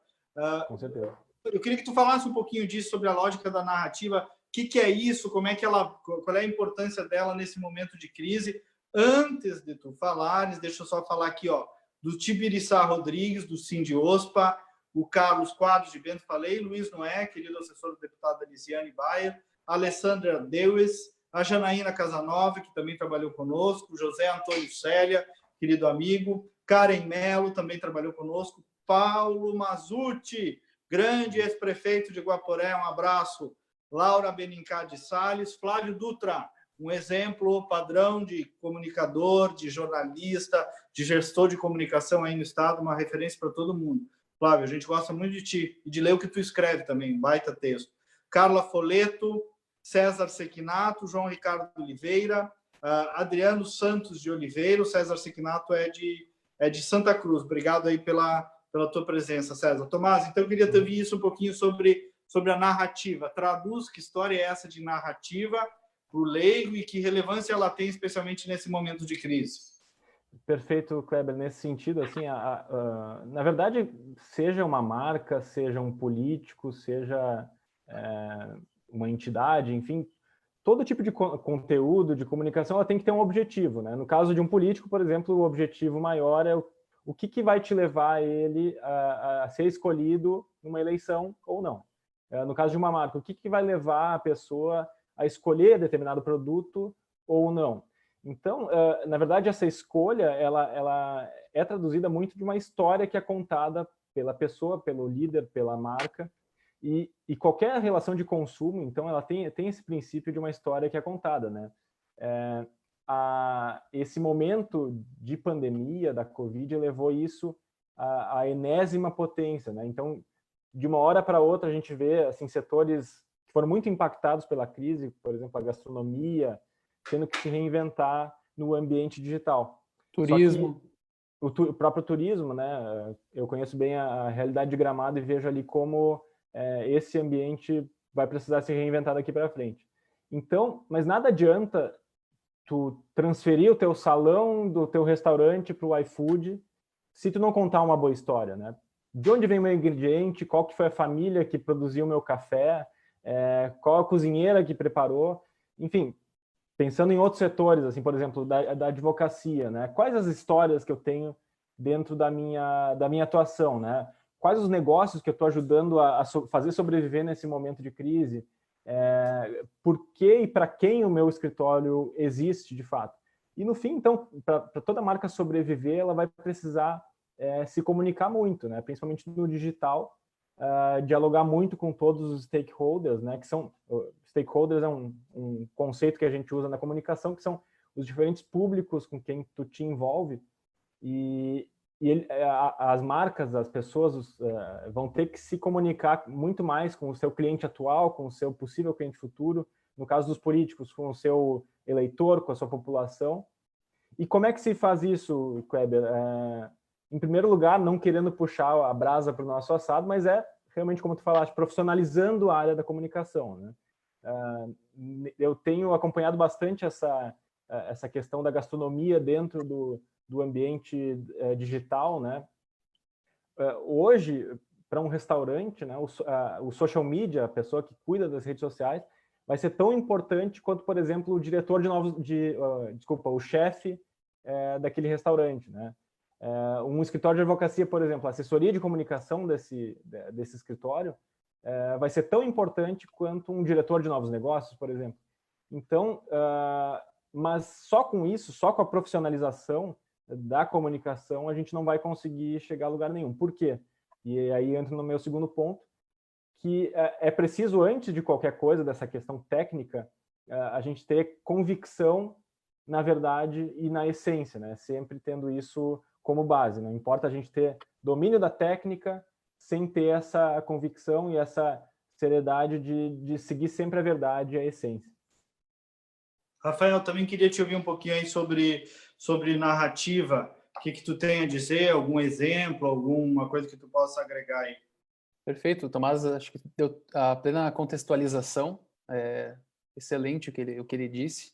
Com certeza. Eu queria que tu falasse um pouquinho disso, sobre a lógica da narrativa. O que é isso? Como é que qual é a importância dela nesse momento de crise? Antes de tu falares, deixa eu só falar aqui, ó, do Tibiriçá Rodrigues, do Sindiospa, o Carlos Quadros de Bento, falei, Luiz Noé, querido assessor do deputado Lisiane Bayer, a Alessandra Dewes, a Janaína Casanova, que também trabalhou conosco, José Antônio Célia, querido amigo. Karen Mello também trabalhou conosco. Paulo Mazzucci, grande ex-prefeito de Guaporé, um abraço. Laura Benincá de Salles. Flávio Dutra, um exemplo padrão de comunicador, de jornalista, de gestor de comunicação aí no Estado, uma referência para todo mundo. Flávio, a gente gosta muito de ti e de ler o que tu escreve também, baita texto. Carla Foleto, César Sequinato, João Ricardo Oliveira, Adriano Santos de Oliveira. O César Sequinato é de Santa Cruz. Obrigado aí pela tua presença, César. Tomás, então eu queria ter visto um pouquinho sobre a narrativa. Traduz que história é essa de narrativa para o leigo e que relevância ela tem, especialmente nesse momento de crise. Perfeito, Kleber. Nesse sentido, assim, na verdade, seja uma marca, seja um político, seja uma entidade, enfim, todo tipo de conteúdo, de comunicação, ela tem que ter um objetivo, né? No caso de um político, por exemplo, o objetivo maior é o que vai te levar ele a ser escolhido numa eleição ou não. No caso de uma marca, o que vai levar a pessoa a escolher determinado produto ou não. Então, na verdade, essa escolha ela é traduzida muito de uma história que é contada pela pessoa, pelo líder, pela marca, e qualquer relação de consumo, então, ela tem esse princípio de uma história que é contada, né? Esse momento de pandemia da Covid levou isso à enésima potência, né? Então, de uma hora para outra, a gente vê assim, setores que foram muito impactados pela crise, por exemplo, a gastronomia, tendo que se reinventar no ambiente digital. Turismo. Só que o próprio turismo, né? Eu conheço bem a realidade de Gramado e vejo ali como esse ambiente vai precisar se reinventar daqui para frente. Então, mas nada adianta tu transferir o teu salão do teu restaurante para o iFood se tu não contar uma boa história, né? De onde vem o meu ingrediente, qual que foi a família que produziu o meu café, qual a cozinheira que preparou, enfim, pensando em outros setores, assim, por exemplo, da advocacia, né? Quais as histórias que eu tenho dentro da minha atuação, né? Quais os negócios que eu estou ajudando a fazer sobreviver nesse momento de crise? Por que e para quem o meu escritório existe, de fato? E, no fim, então, para toda marca sobreviver, ela vai precisar se comunicar muito, né? Principalmente no digital, dialogar muito com todos os stakeholders, né? Que são stakeholders é um conceito que a gente usa na comunicação, que são os diferentes públicos com quem tu te envolve, e as marcas, as pessoas vão ter que se comunicar muito mais com o seu cliente atual, com o seu possível cliente futuro, no caso dos políticos, com o seu eleitor, com a sua população. E como é que se faz isso, Kleber? Em primeiro lugar, não querendo puxar a brasa para o nosso assado, mas realmente, como tu falaste, profissionalizando a área da comunicação, né? Eu tenho acompanhado bastante essa questão da gastronomia dentro do ambiente digital, né? Hoje, para um restaurante, né, o social media, a pessoa que cuida das redes sociais, vai ser tão importante quanto, por exemplo, o diretor o chefe daquele restaurante, né? Um escritório de advocacia, por exemplo, a assessoria de comunicação desse escritório vai ser tão importante quanto um diretor de novos negócios, por exemplo. Então, mas só com isso, só com a profissionalização da comunicação, a gente não vai conseguir chegar a lugar nenhum. Por quê? E aí entra no meu segundo ponto, que é preciso, antes de qualquer coisa dessa questão técnica, a gente ter convicção na verdade e na essência, né? Sempre tendo isso como base. Não importa a gente ter domínio da técnica sem ter essa convicção e essa seriedade de seguir sempre a verdade e a essência. Rafael, também queria te ouvir um pouquinho aí sobre narrativa. O que tu tem a dizer? Algum exemplo, alguma coisa que tu possa agregar aí? Perfeito, Tomás, acho que deu a plena contextualização, excelente o que ele disse.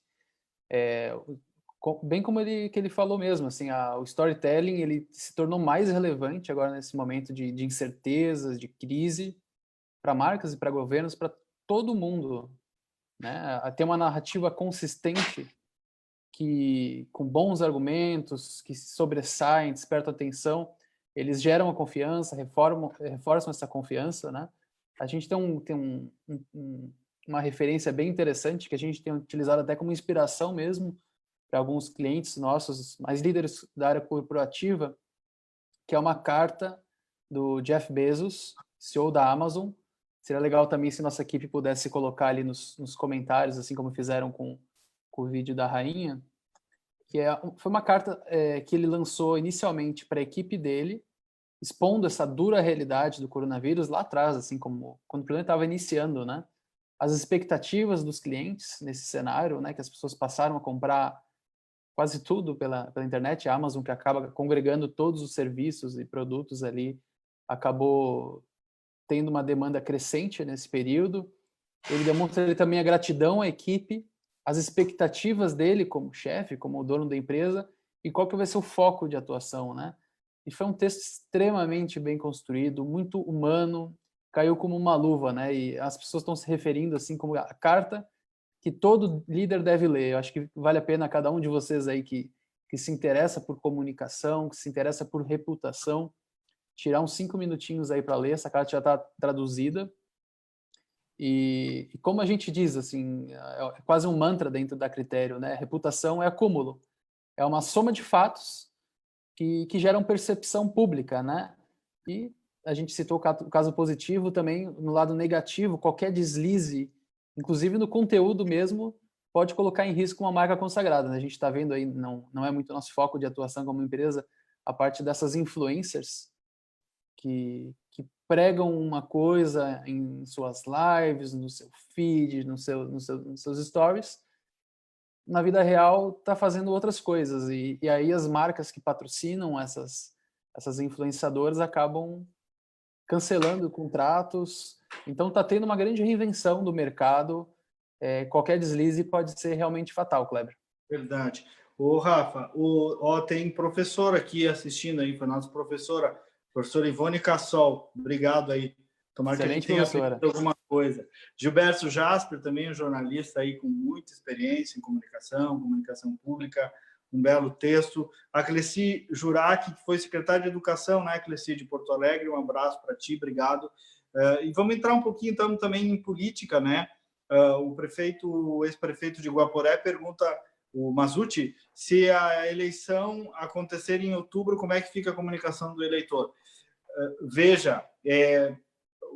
Bem como que ele falou mesmo, assim, o storytelling ele se tornou mais relevante agora nesse momento de incertezas, de crise, para marcas e para governos, para todo mundo, né? Ter uma narrativa consistente com bons argumentos, que se sobressaem, despertam atenção, eles geram a confiança, reforçam essa confiança, né? A gente tem uma referência bem interessante que a gente tem utilizado até como inspiração mesmo para alguns clientes nossos, mais líderes da área corporativa, que é uma carta do Jeff Bezos, CEO da Amazon. Seria legal também se nossa equipe pudesse colocar ali nos comentários, assim como fizeram com o vídeo da rainha, que foi uma carta que ele lançou inicialmente para a equipe dele, expondo essa dura realidade do coronavírus lá atrás, assim como quando o problema estava iniciando, né? As expectativas dos clientes nesse cenário, né? Que as pessoas passaram a comprar quase tudo pela internet. A Amazon, que acaba congregando todos os serviços e produtos ali, acabou tendo uma demanda crescente nesse período. Ele demonstra também a gratidão à equipe, as expectativas dele como chefe, como dono da empresa, e qual que vai ser o foco de atuação, né? E foi um texto extremamente bem construído, muito humano, caiu como uma luva, né? E as pessoas estão se referindo assim como a carta que todo líder deve ler. Eu acho que vale a pena cada um de vocês aí que se interessa por comunicação, que se interessa por reputação, tirar uns 5 minutinhos aí para ler. Essa carta já está traduzida. E como a gente diz, assim, é quase um mantra dentro da Critério, né? Reputação é acúmulo. É uma soma de fatos que geram percepção pública, né? E a gente citou o caso positivo também, no lado negativo, qualquer deslize, inclusive no conteúdo mesmo, pode colocar em risco uma marca consagrada, né? A gente está vendo aí, não é muito nosso foco de atuação como empresa, a parte dessas influencers que pregam uma coisa em suas lives, no seu feed, nos seus stories, na vida real está fazendo outras coisas, e aí as marcas que patrocinam essas influenciadoras acabam cancelando contratos. Então está tendo uma grande reinvenção do mercado. Qualquer deslize pode ser realmente fatal, Kleber. Verdade. Ô, Rafa, tem professor aqui assistindo aí, foi nossa professora Ivone Cassol. Obrigado aí. Tomara que a gente tenha feito alguma coisa. Gilberto Jasper, também um jornalista aí com muita experiência em comunicação pública, um belo texto. A Cleci Jurac, que foi secretária de Educação, né, Cleci, de Porto Alegre, um abraço para ti, obrigado. E vamos entrar um pouquinho, então, também em política, né? O ex-prefeito de Guaporé pergunta, o Mazzucchi, se a eleição acontecer em outubro, como é que fica a comunicação do eleitor? Veja,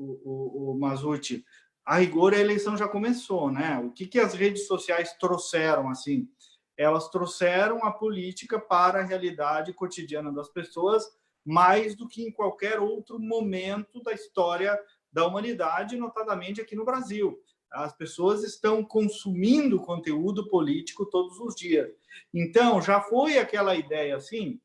o Mazzucchi, a rigor a eleição já começou, né? O que as redes sociais trouxeram, assim? Elas trouxeram a política para a realidade cotidiana das pessoas, mais do que em qualquer outro momento da história da humanidade, notadamente aqui no Brasil. As pessoas estão consumindo conteúdo político todos os dias. Então, já foi aquela ideia assim,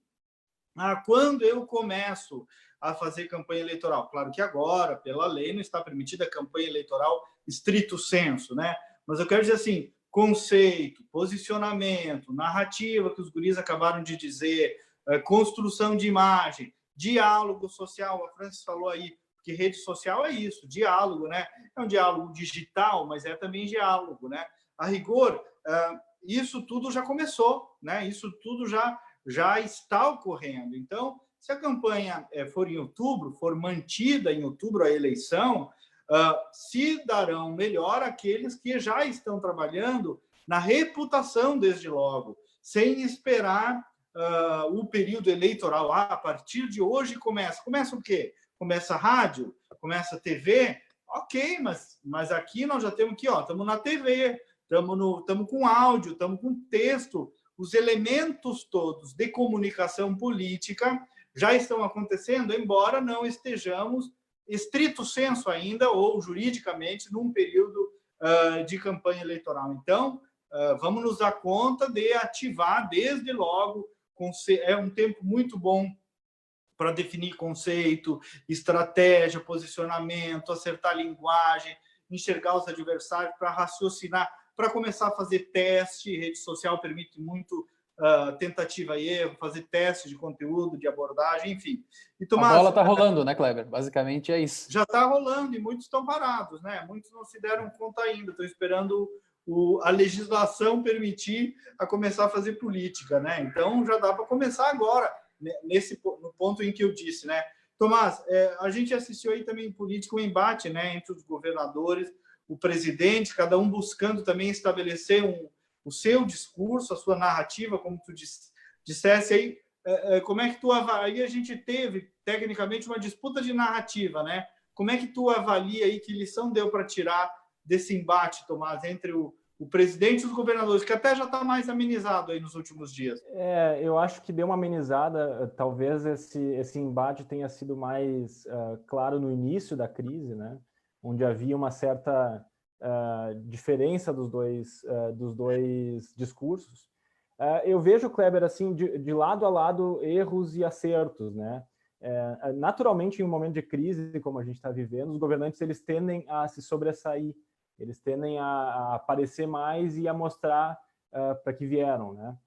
quando eu começo a fazer campanha eleitoral? Claro que agora, pela lei, não está permitida campanha eleitoral estrito sensu, né? Mas eu quero dizer assim, conceito, posicionamento, narrativa, que os guris acabaram de dizer, construção de imagem, diálogo social, a Francis falou aí, que rede social é isso, diálogo, né? É um diálogo digital, mas é também diálogo, né? A rigor, isso tudo já começou, né? Isso tudo já está ocorrendo. Então, se a campanha for em outubro, for mantida em outubro a eleição, se darão melhor aqueles que já estão trabalhando na reputação desde logo, sem esperar o período eleitoral. A partir de hoje começa. Começa o quê? Começa a rádio? Começa a TV? Ok, mas aqui nós já temos aqui, estamos na TV, estamos com áudio, estamos com texto. Os elementos todos de comunicação política já estão acontecendo, embora não estejamos estrito sensu ainda, ou juridicamente, num período de campanha eleitoral. Então, vamos nos dar conta de ativar desde logo. É um tempo muito bom para definir conceito, estratégia, posicionamento, acertar a linguagem, enxergar os adversários, para raciocinar, para começar a fazer teste. Rede social permite muito tentativa e erro, fazer teste de conteúdo, de abordagem, enfim. E, Tomás, a bola está rolando, né, Kleber? Basicamente é isso. Já está rolando e muitos estão parados, né? Muitos não se deram conta ainda, estão esperando a legislação permitir a começar a fazer política, né? Então já dá para começar agora, no ponto em que eu disse, né? Tomás, a gente assistiu aí também em política um embate, né, entre os governadores, o presidente, cada um buscando também estabelecer o seu discurso, a sua narrativa, como tu dissesse aí, como é que tu avalia? A gente teve, tecnicamente, uma disputa de narrativa, né? Como é que tu avalia aí, que lição deu para tirar desse embate, Tomás, entre o presidente e os governadores, que até já está mais amenizado aí nos últimos dias? Eu acho que deu uma amenizada, talvez esse embate tenha sido mais claro no início da crise, né? Onde havia uma certa diferença dos dois discursos. Eu vejo, Kleber, assim, de lado a lado, erros e acertos, né? Naturalmente, em um momento de crise, como a gente está vivendo, os governantes eles tendem a se sobressair, eles tendem a aparecer mais e a mostrar para que vieram, né?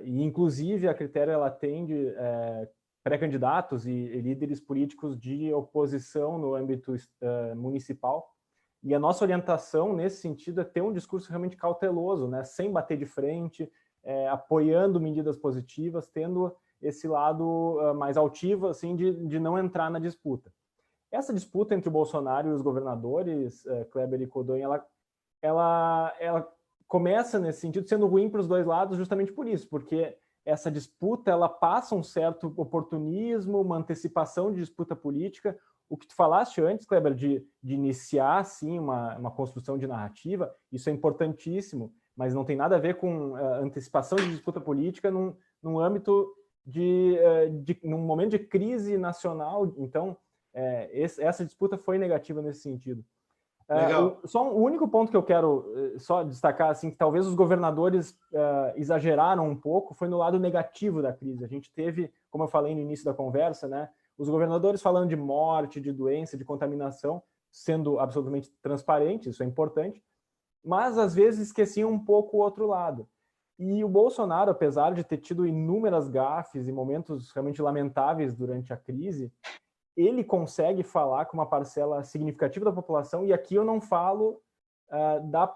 E, inclusive, a Critério ela atende pré-candidatos e líderes políticos de oposição no âmbito municipal. E a nossa orientação, nesse sentido, é ter um discurso realmente cauteloso, né? Sem bater de frente, apoiando medidas positivas, tendo esse lado mais altivo, assim, de não entrar na disputa. Essa disputa entre o Bolsonaro e os governadores, Kleber e Codonha, ela começa, nesse sentido, sendo ruim para os dois lados justamente por isso, porque essa disputa ela passa um certo oportunismo, uma antecipação de disputa política. O que tu falaste antes, Kleber, de iniciar, assim, uma construção de narrativa, isso é importantíssimo, mas não tem nada a ver com antecipação de disputa política num âmbito num momento de crise nacional. Então, essa disputa foi negativa nesse sentido. Só o único ponto que eu quero só destacar, assim, que talvez os governadores exageraram um pouco, foi no lado negativo da crise. A gente teve, como eu falei no início da conversa, né, os governadores falando de morte, de doença, de contaminação, sendo absolutamente transparentes, isso é importante, mas às vezes esqueciam um pouco o outro lado. E o Bolsonaro, apesar de ter tido inúmeras gafes e momentos realmente lamentáveis durante a crise, ele consegue falar com uma parcela significativa da população, e aqui eu não falo da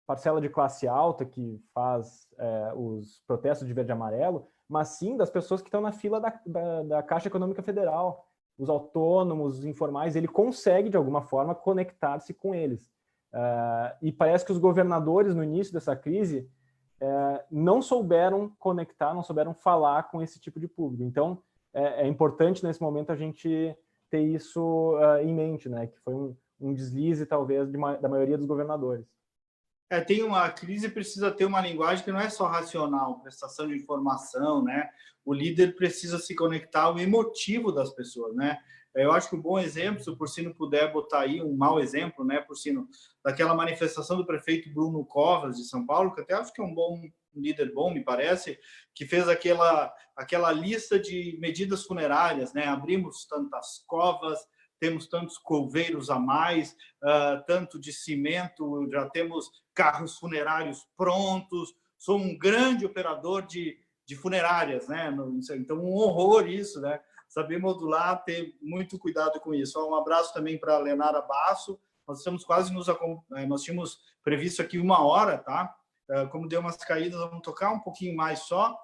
parcela de classe alta que faz os protestos de verde e amarelo, mas sim das pessoas que estão na fila da Caixa Econômica Federal, os autônomos, os informais. Ele consegue, de alguma forma, conectar-se com eles. E parece que os governadores, no início dessa crise, não souberam conectar, não souberam falar com esse tipo de público. Então, é importante, nesse momento, a gente ter isso em mente, né? Que foi um deslize, talvez, da maioria dos governadores. Tem a crise precisa ter uma linguagem que não é só racional, prestação de informação, né? O líder precisa se conectar ao emotivo das pessoas, né? Eu acho que um bom exemplo, se o Porcino puder botar aí um mau exemplo, né, Porcino, daquela manifestação do prefeito Bruno Covas, de São Paulo, que até acho que é um líder bom, me parece, que fez aquela lista de medidas funerárias, né? Abrimos tantas covas, temos tantos coveiros a mais, tanto de cimento, já temos carros funerários prontos, sou um grande operador de funerárias, né? Então, um horror isso, né? Saber modular, ter muito cuidado com isso. Um abraço também para a Lenara Basso. Nós estamos quase nós tínhamos previsto aqui 1 hora, tá? Como deu umas caídas, vamos tocar um pouquinho mais só.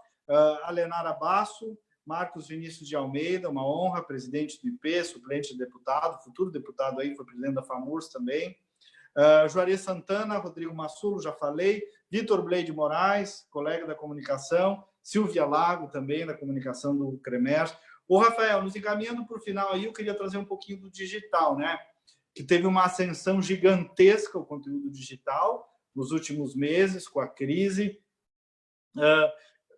A Lenara Basso, Marcos Vinícius de Almeida, uma honra, presidente do IP, suplente de deputado, futuro deputado aí, foi presidente da FAMURS também. Juarez Santana, Rodrigo Massulo, já falei. Vitor Bleide Moraes, colega da comunicação. Silvia Lago, também, da comunicação do CREMERS. Rafael, nos encaminhando para o final aí, eu queria trazer um pouquinho do digital, né? Que teve uma ascensão gigantesca, o conteúdo digital, nos últimos meses, com a crise.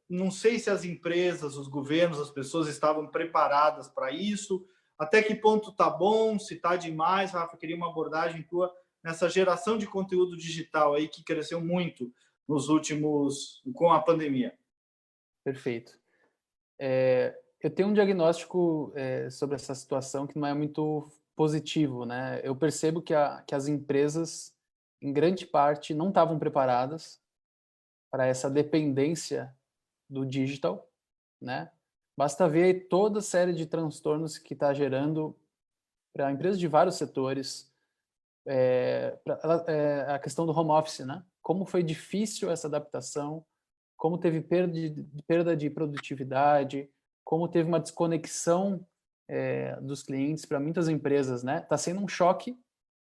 Não sei se as empresas, os governos, as pessoas estavam preparadas para isso. Até que ponto está bom? Se está demais? Rafa, queria uma abordagem tua nessa geração de conteúdo digital aí que cresceu muito nos últimos, com a pandemia. Perfeito. Eu tenho um diagnóstico sobre essa situação que não é muito positivo, né? Eu percebo que as empresas, em grande parte, não estavam preparadas para essa dependência do digital, né? Basta ver toda a série de transtornos que está gerando para empresas de vários setores, a questão do home office, né? Como foi difícil essa adaptação, como teve perda de produtividade, como teve uma desconexão dos clientes para muitas empresas, né? Está sendo um choque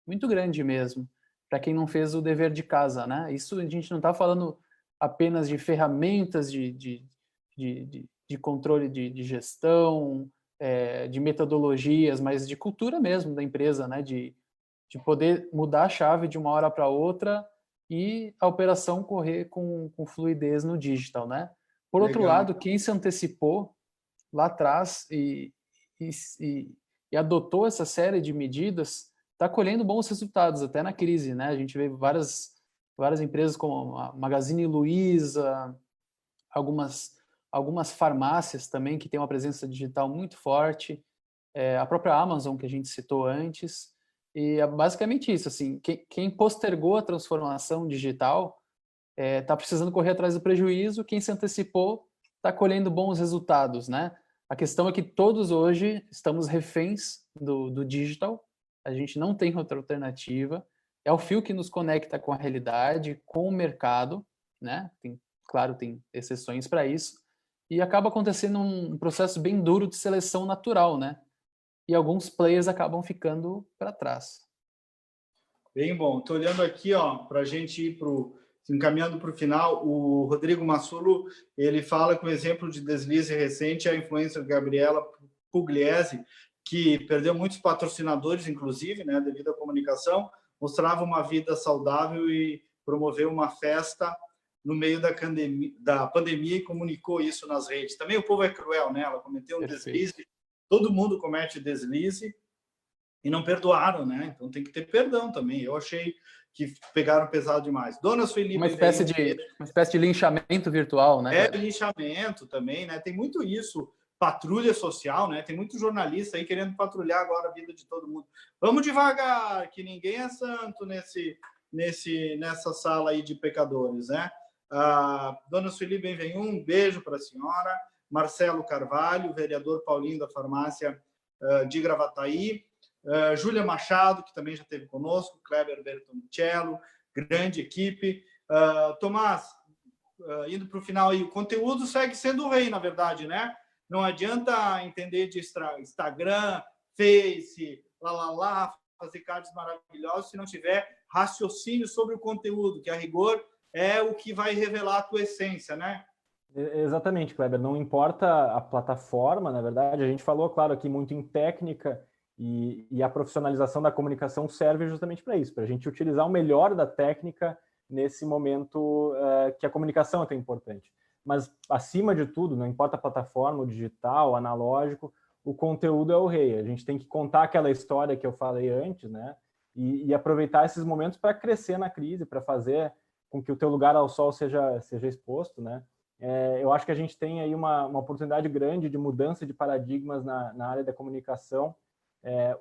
muito grande mesmo. para quem não fez o dever de casa, né? Isso a gente não está falando apenas de ferramentas de controle de gestão, de metodologias, mas de cultura mesmo da empresa, né? De poder mudar a chave de uma hora para outra e a operação correr com fluidez no digital, né? Por outro Legal. lado, quem se antecipou lá atrás e adotou essa série de medidas está colhendo bons resultados, até na crise, né? A gente vê várias empresas como a Magazine Luiza, algumas farmácias também que têm uma presença digital muito forte, a própria Amazon, que a gente citou antes, e é basicamente isso, assim, quem postergou a transformação digital está precisando correr atrás do prejuízo, quem se antecipou está colhendo bons resultados, né? A questão é que todos hoje estamos reféns do digital, a gente não tem outra alternativa, é o fio que nos conecta com a realidade, com o mercado, né? Claro, tem exceções para isso, e acaba acontecendo um processo bem duro de seleção natural, né? E alguns players acabam ficando para trás. Bem bom. Estou olhando aqui, para a gente ir encaminhando para o final. O Rodrigo Massulo, ele fala com exemplo de deslize recente, a influencer Gabriela Pugliese, que perdeu muitos patrocinadores, inclusive, né, devido à comunicação, mostrava uma vida saudável e promoveu uma festa no meio da pandemia e comunicou isso nas redes. Também o povo é cruel, né? Ela cometeu um deslize, todo mundo comete deslize e não perdoaram, né? Então tem que ter perdão também. Eu achei que pegaram pesado demais. Dona Sueli, uma espécie de linchamento virtual, né? Linchamento também, né? Tem muito isso, patrulha social, né? Tem muito jornalista aí querendo patrulhar agora a vida de todo mundo. Vamos devagar, que ninguém é santo nessa sala aí de pecadores, né? Dona Sueli Benvenu, um beijo para a senhora. Marcelo Carvalho, vereador Paulinho da farmácia de Gravataí. Júlia Machado, que também já esteve conosco. Kleber Bertoncello, grande equipe. Tomás, indo para o final aí, o conteúdo segue sendo o rei, na verdade, né? Não adianta entender de Instagram, Face, fazer cards maravilhosos se não tiver raciocínio sobre o conteúdo, que a rigor é o que vai revelar a tua essência, né? Exatamente, Kleber. Não importa a plataforma, na verdade, a gente falou, claro, aqui muito em técnica e a profissionalização da comunicação serve justamente para isso, para a gente utilizar o melhor da técnica nesse momento que a comunicação é tão importante. Mas, acima de tudo, não importa a plataforma, o digital, o analógico, o conteúdo é o rei. A gente tem que contar aquela história que eu falei antes, né? E aproveitar esses momentos para crescer na crise, para fazer com que o teu lugar ao sol seja exposto, né? Eu acho que a gente tem aí uma oportunidade grande de mudança de paradigmas na área da comunicação.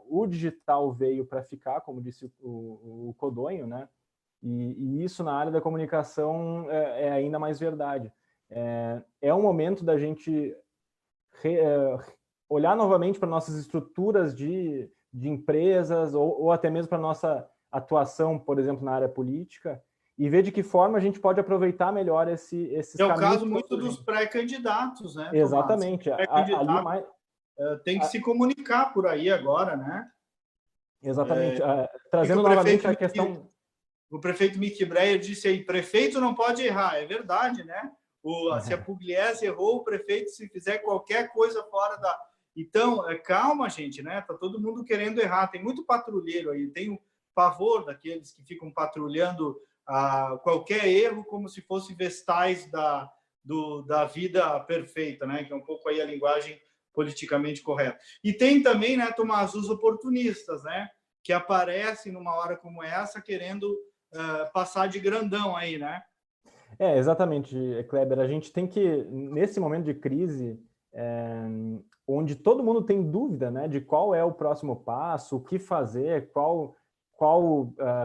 O digital veio para ficar, como disse o Codonho, né? E isso na área da comunicação é ainda mais verdade. É um momento da gente olhar novamente para nossas estruturas de empresas ou até mesmo para nossa atuação, por exemplo, na área política, e ver de que forma a gente pode aproveitar melhor esses caminhos. É o caso muito dos pré-candidatos, né? Exatamente. Ali mais... tem que se comunicar por aí agora, né? Exatamente. Trazendo novamente a questão... O prefeito Mickey Breyer disse aí, prefeito não pode errar. É verdade, né? Se a Pugliese errou, o prefeito, se fizer qualquer coisa fora da... Então, calma, gente, né? Tá todo mundo querendo errar. Tem muito patrulheiro aí. Tem o pavor daqueles que ficam patrulhando qualquer erro como se fosse vestais da vida perfeita, né? Que é um pouco aí a linguagem politicamente correta. E tem também, né, Tomás, os oportunistas, né? Que aparecem numa hora como essa querendo passar de grandão aí, né? Exatamente, Kleber. A gente tem que, nesse momento de crise, onde todo mundo tem dúvida, né, de qual é o próximo passo, o que fazer, qual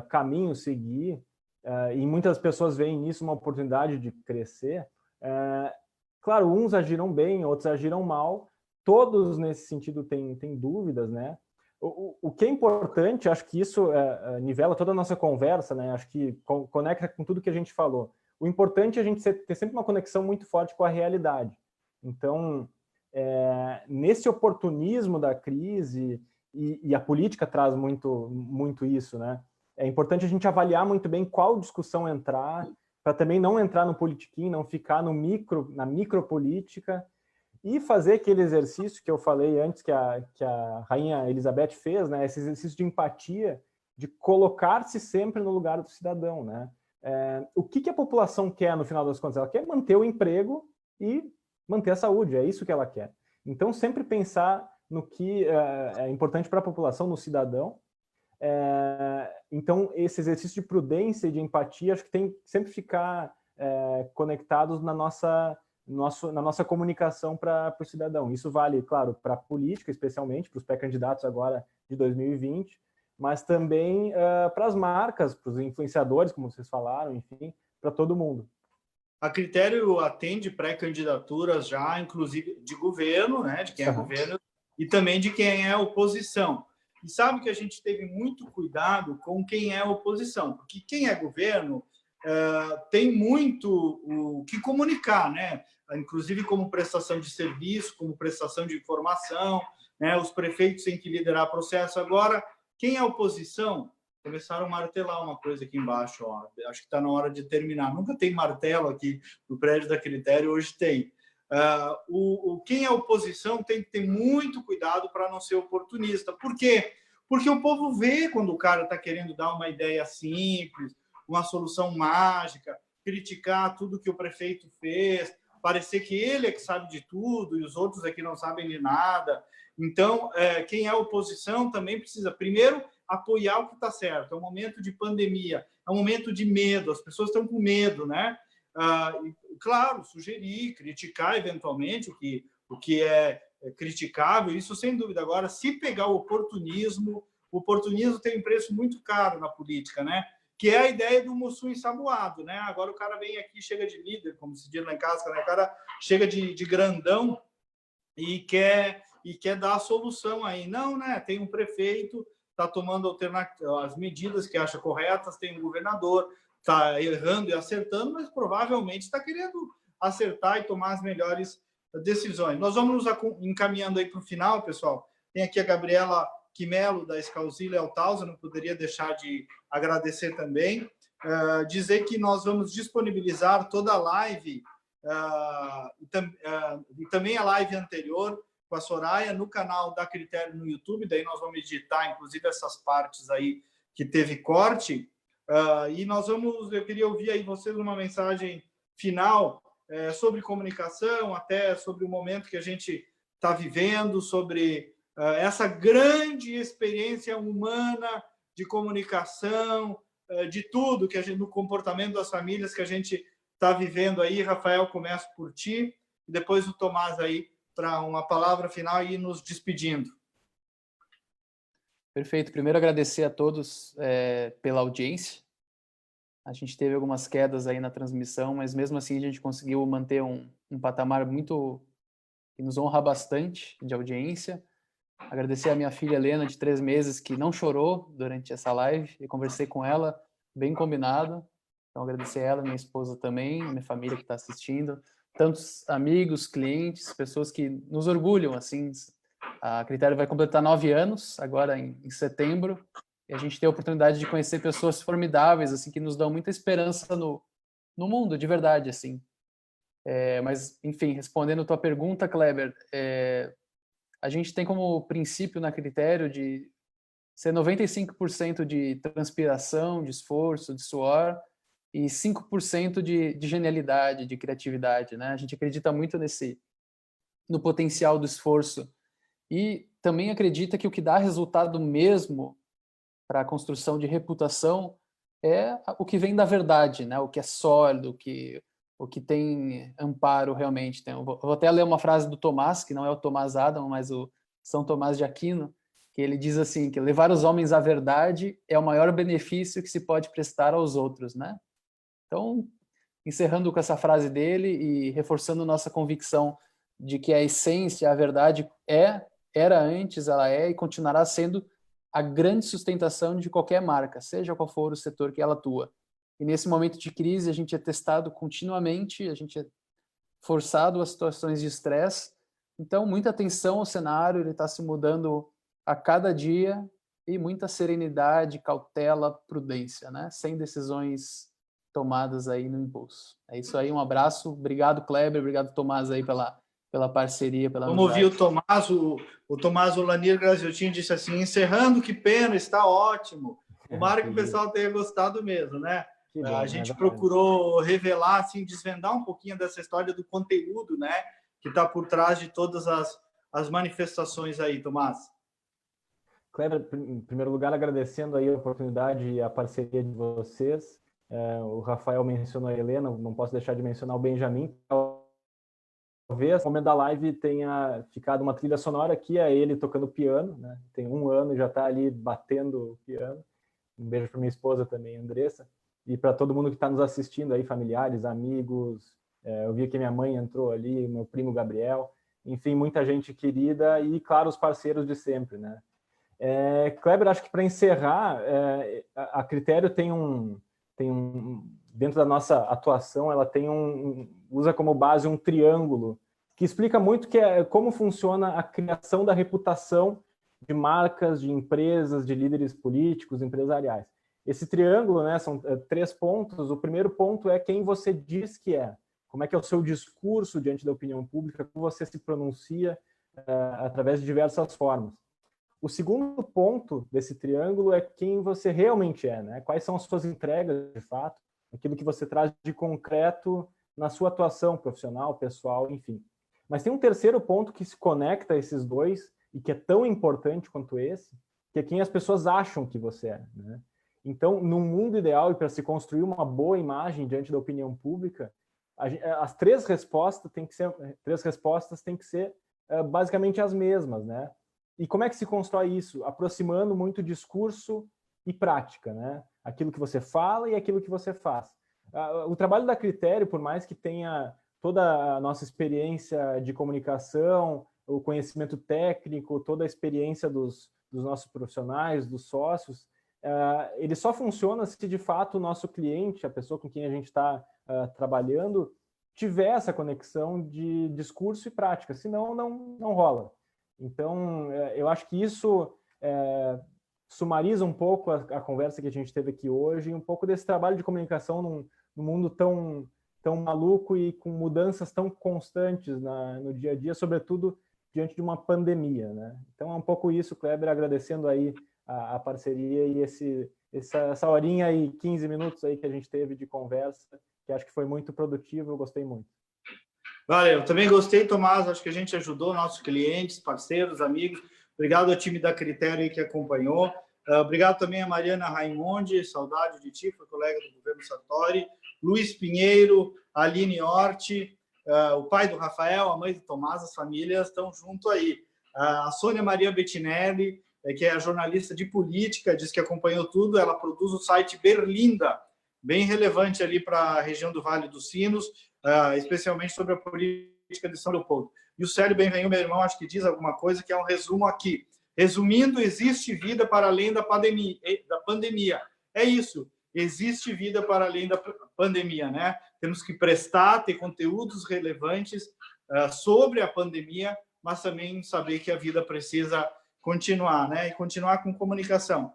caminho seguir, e muitas pessoas veem nisso uma oportunidade de crescer. Claro, uns agiram bem, outros agiram mal, todos nesse sentido têm dúvidas, né? O que é importante, acho que isso nivela toda a nossa conversa, né? Acho que conecta com tudo que a gente falou. O importante é a gente ter sempre uma conexão muito forte com a realidade. Então, nesse oportunismo da crise, e a política traz muito isso, né? é importante a gente avaliar muito bem qual discussão entrar, para também não entrar no politiquinho, não ficar na micropolítica, e fazer aquele exercício que eu falei antes, que a Rainha Elizabeth fez, né? Esse exercício de empatia, de colocar-se sempre no lugar do cidadão, né? O que a população quer, no final das contas? Ela quer manter o emprego e manter a saúde, é isso que ela quer. Então, sempre pensar no que é importante para a população, no cidadão. Então, esse exercício de prudência e de empatia, acho que tem que sempre ficar conectados na nossa comunicação para o cidadão. Isso vale, claro, para a política, especialmente, para os pré-candidatos agora de 2020, mas também para as marcas, para os influenciadores, como vocês falaram, enfim, para todo mundo. A Critério atende pré-candidaturas já, inclusive, de governo, né, de quem é governo, e também de quem é oposição. E sabe que a gente teve muito cuidado com quem é oposição, porque quem é governo tem muito o que comunicar, né? Inclusive como prestação de serviço, como prestação de informação, né? Os prefeitos têm que liderar processo. Agora, quem é oposição, começaram a martelar uma coisa aqui embaixo, ó. Acho que está na hora de terminar. Nunca tem martelo aqui no prédio da Critério, hoje tem. Quem é oposição tem que ter muito cuidado para não ser oportunista. Por quê? Porque o povo vê quando o cara está querendo dar uma ideia simples, uma solução mágica, criticar tudo que o prefeito fez, parecer que ele é que sabe de tudo e os outros é que não sabem de nada. Então, quem é oposição também precisa, primeiro, apoiar o que está certo. É um momento de pandemia, é um momento de medo, as pessoas estão com medo, né? Claro, sugerir, criticar eventualmente o que é criticável, isso sem dúvida. Agora, se pegar o oportunismo tem um preço muito caro na política, né? Que é a ideia do Mussum ensaboado, né? Agora o cara vem aqui, chega de líder, como se diz lá em casa, né? O cara chega de grandão e quer dar a solução aí. Não, né? Tem um prefeito, está tomando as medidas que acha corretas, tem um governador, está errando e acertando, mas provavelmente está querendo acertar e tomar as melhores decisões. Nós vamos nos encaminhando aí para o final, pessoal. Tem aqui a Gabriela Quimelo, da Escalzila Altausa, não poderia deixar de agradecer também. Dizer que nós vamos disponibilizar toda a live e também a live anterior com a Soraya no canal da Critério no YouTube, daí nós vamos editar, inclusive, essas partes aí que teve corte. E eu queria ouvir aí vocês uma mensagem final sobre comunicação, até sobre o momento que a gente está vivendo, sobre essa grande experiência humana de comunicação, de tudo, no comportamento das famílias que a gente está vivendo aí. Rafael, começo por ti, e depois o Tomás aí para uma palavra final e ir nos despedindo. Perfeito. Primeiro, agradecer a todos pela audiência. A gente teve algumas quedas aí na transmissão, mas mesmo assim a gente conseguiu manter um patamar muito que nos honra bastante de audiência. Agradecer a minha filha Helena, de 3 meses, que não chorou durante essa live. Eu conversei com ela, bem combinado. Então, agradecer a ela, minha esposa também, minha família que está assistindo. Tantos amigos, clientes, pessoas que nos orgulham, assim. A Critério vai completar 9 anos, agora em setembro. E a gente tem a oportunidade de conhecer pessoas formidáveis, assim, que nos dão muita esperança no mundo, de verdade, assim. Mas, enfim, respondendo a tua pergunta, Kleber, a gente tem como princípio na Critério de ser 95% de transpiração, de esforço, de suor e 5% de genialidade, de criatividade, né? A gente acredita muito no potencial do esforço e também acredita que o que dá resultado mesmo para a construção de reputação é o que vem da verdade, né? O que é sólido, o que tem amparo realmente. Eu vou até ler uma frase do Tomás, que não é o Tomás Adam, mas o São Tomás de Aquino, que ele diz assim, que levar os homens à verdade é o maior benefício que se pode prestar aos outros, né? Então, encerrando com essa frase dele e reforçando nossa convicção de que a essência, a verdade era antes, ela é e continuará sendo a grande sustentação de qualquer marca, seja qual for o setor que ela atua. E nesse momento de crise, a gente é testado continuamente, a gente é forçado a situações de estresse. Então, muita atenção ao cenário, ele está se mudando a cada dia e muita serenidade, cautela, prudência, né? Sem decisões tomadas aí no impulso. É isso aí, um abraço. Obrigado, Kleber. Obrigado, Tomás, aí pela parceria, pela Como amizade. ouvi o Tomás Olanir Graziotin disse assim, encerrando, que pena, está ótimo. Tomara que o pessoal tenha gostado mesmo, né? Bom, a gente procurou revelar, assim, desvendar um pouquinho dessa história do conteúdo, né? Que está por trás de todas as manifestações aí, Tomás. Kleber, em primeiro lugar, agradecendo aí a oportunidade e a parceria de vocês. O Rafael mencionou a Helena, não posso deixar de mencionar o Benjamin. Talvez o momento da live tenha ficado uma trilha sonora que é ele tocando piano, né? Tem 1 ano e já está ali batendo o piano. Um beijo para minha esposa também, Andressa. E para todo mundo que está nos assistindo aí, familiares, amigos. Eu vi que minha mãe entrou ali, meu primo Gabriel. Enfim, muita gente querida e, claro, os parceiros de sempre, né? Kleber, acho que para encerrar, a Critério tem um, dentro da nossa atuação, ela tem usa como base um triângulo que explica muito como funciona a criação da reputação de marcas, de empresas, de líderes políticos, empresariais. Esse triângulo, né, são 3 pontos. O primeiro ponto é quem você diz que é. Como é que é o seu discurso diante da opinião pública, como você se pronuncia através de diversas formas. O segundo ponto desse triângulo é quem você realmente é, né? Quais são as suas entregas, de fato, aquilo que você traz de concreto na sua atuação profissional, pessoal, enfim. Mas tem um terceiro ponto que se conecta a esses dois e que é tão importante quanto esse, que é quem as pessoas acham que você é, né? Então, num mundo ideal e para se construir uma boa imagem diante da opinião pública, as 3 respostas têm que ser basicamente as mesmas, né? E como é que se constrói isso? Aproximando muito discurso e prática, né? Aquilo que você fala e aquilo que você faz. O trabalho da Critério, por mais que tenha toda a nossa experiência de comunicação, o conhecimento técnico, toda a experiência dos nossos profissionais, dos sócios, ele só funciona se de fato o nosso cliente, a pessoa com quem a gente está trabalhando, tiver essa conexão de discurso e prática, senão não rola. Então, eu acho que isso sumariza um pouco a conversa que a gente teve aqui hoje, um pouco desse trabalho de comunicação num mundo tão maluco e com mudanças tão constantes no dia a dia, sobretudo diante de uma pandemia, né? Então, é um pouco isso, Kleber, agradecendo aí a parceria e essa horinha e 15 minutos aí que a gente teve de conversa, que acho que foi muito produtivo, eu gostei muito. Valeu, também gostei, Tomás, acho que a gente ajudou nossos clientes, parceiros, amigos. Obrigado ao time da Critério aí que acompanhou. Obrigado também a Mariana Raimondi, saudade de ti, foi colega do governo Sartori. Luiz Pinheiro, Aline Hort, o pai do Rafael, a mãe do Tomás, as famílias estão junto aí. A Sônia Maria Bettinelli, que é a jornalista de política, diz que acompanhou tudo, ela produz o site Berlinda, bem relevante ali para a região do Vale dos Sinos, especialmente sobre a política de São Leopoldo. E o Célio Benvenho, meu irmão, acho que diz alguma coisa que é um resumo aqui. Resumindo, existe vida para além da pandemia. É isso, existe vida para além da pandemia, né? Temos que ter conteúdos relevantes sobre a pandemia, mas também saber que a vida precisa continuar, né? E continuar com comunicação.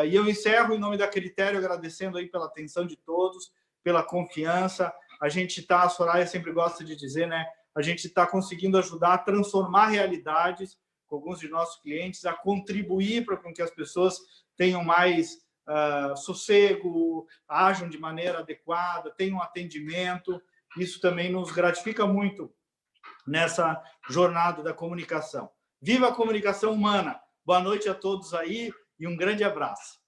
E eu encerro em nome da Critério, agradecendo aí pela atenção de todos, pela confiança. A gente está, a Soraya sempre gosta de dizer, né? A gente está conseguindo ajudar a transformar realidades com alguns de nossos clientes, a contribuir para que as pessoas tenham mais sossego, ajam de maneira adequada, tenham atendimento. Isso também nos gratifica muito nessa jornada da comunicação. Viva a comunicação humana! Boa noite a todos aí e um grande abraço.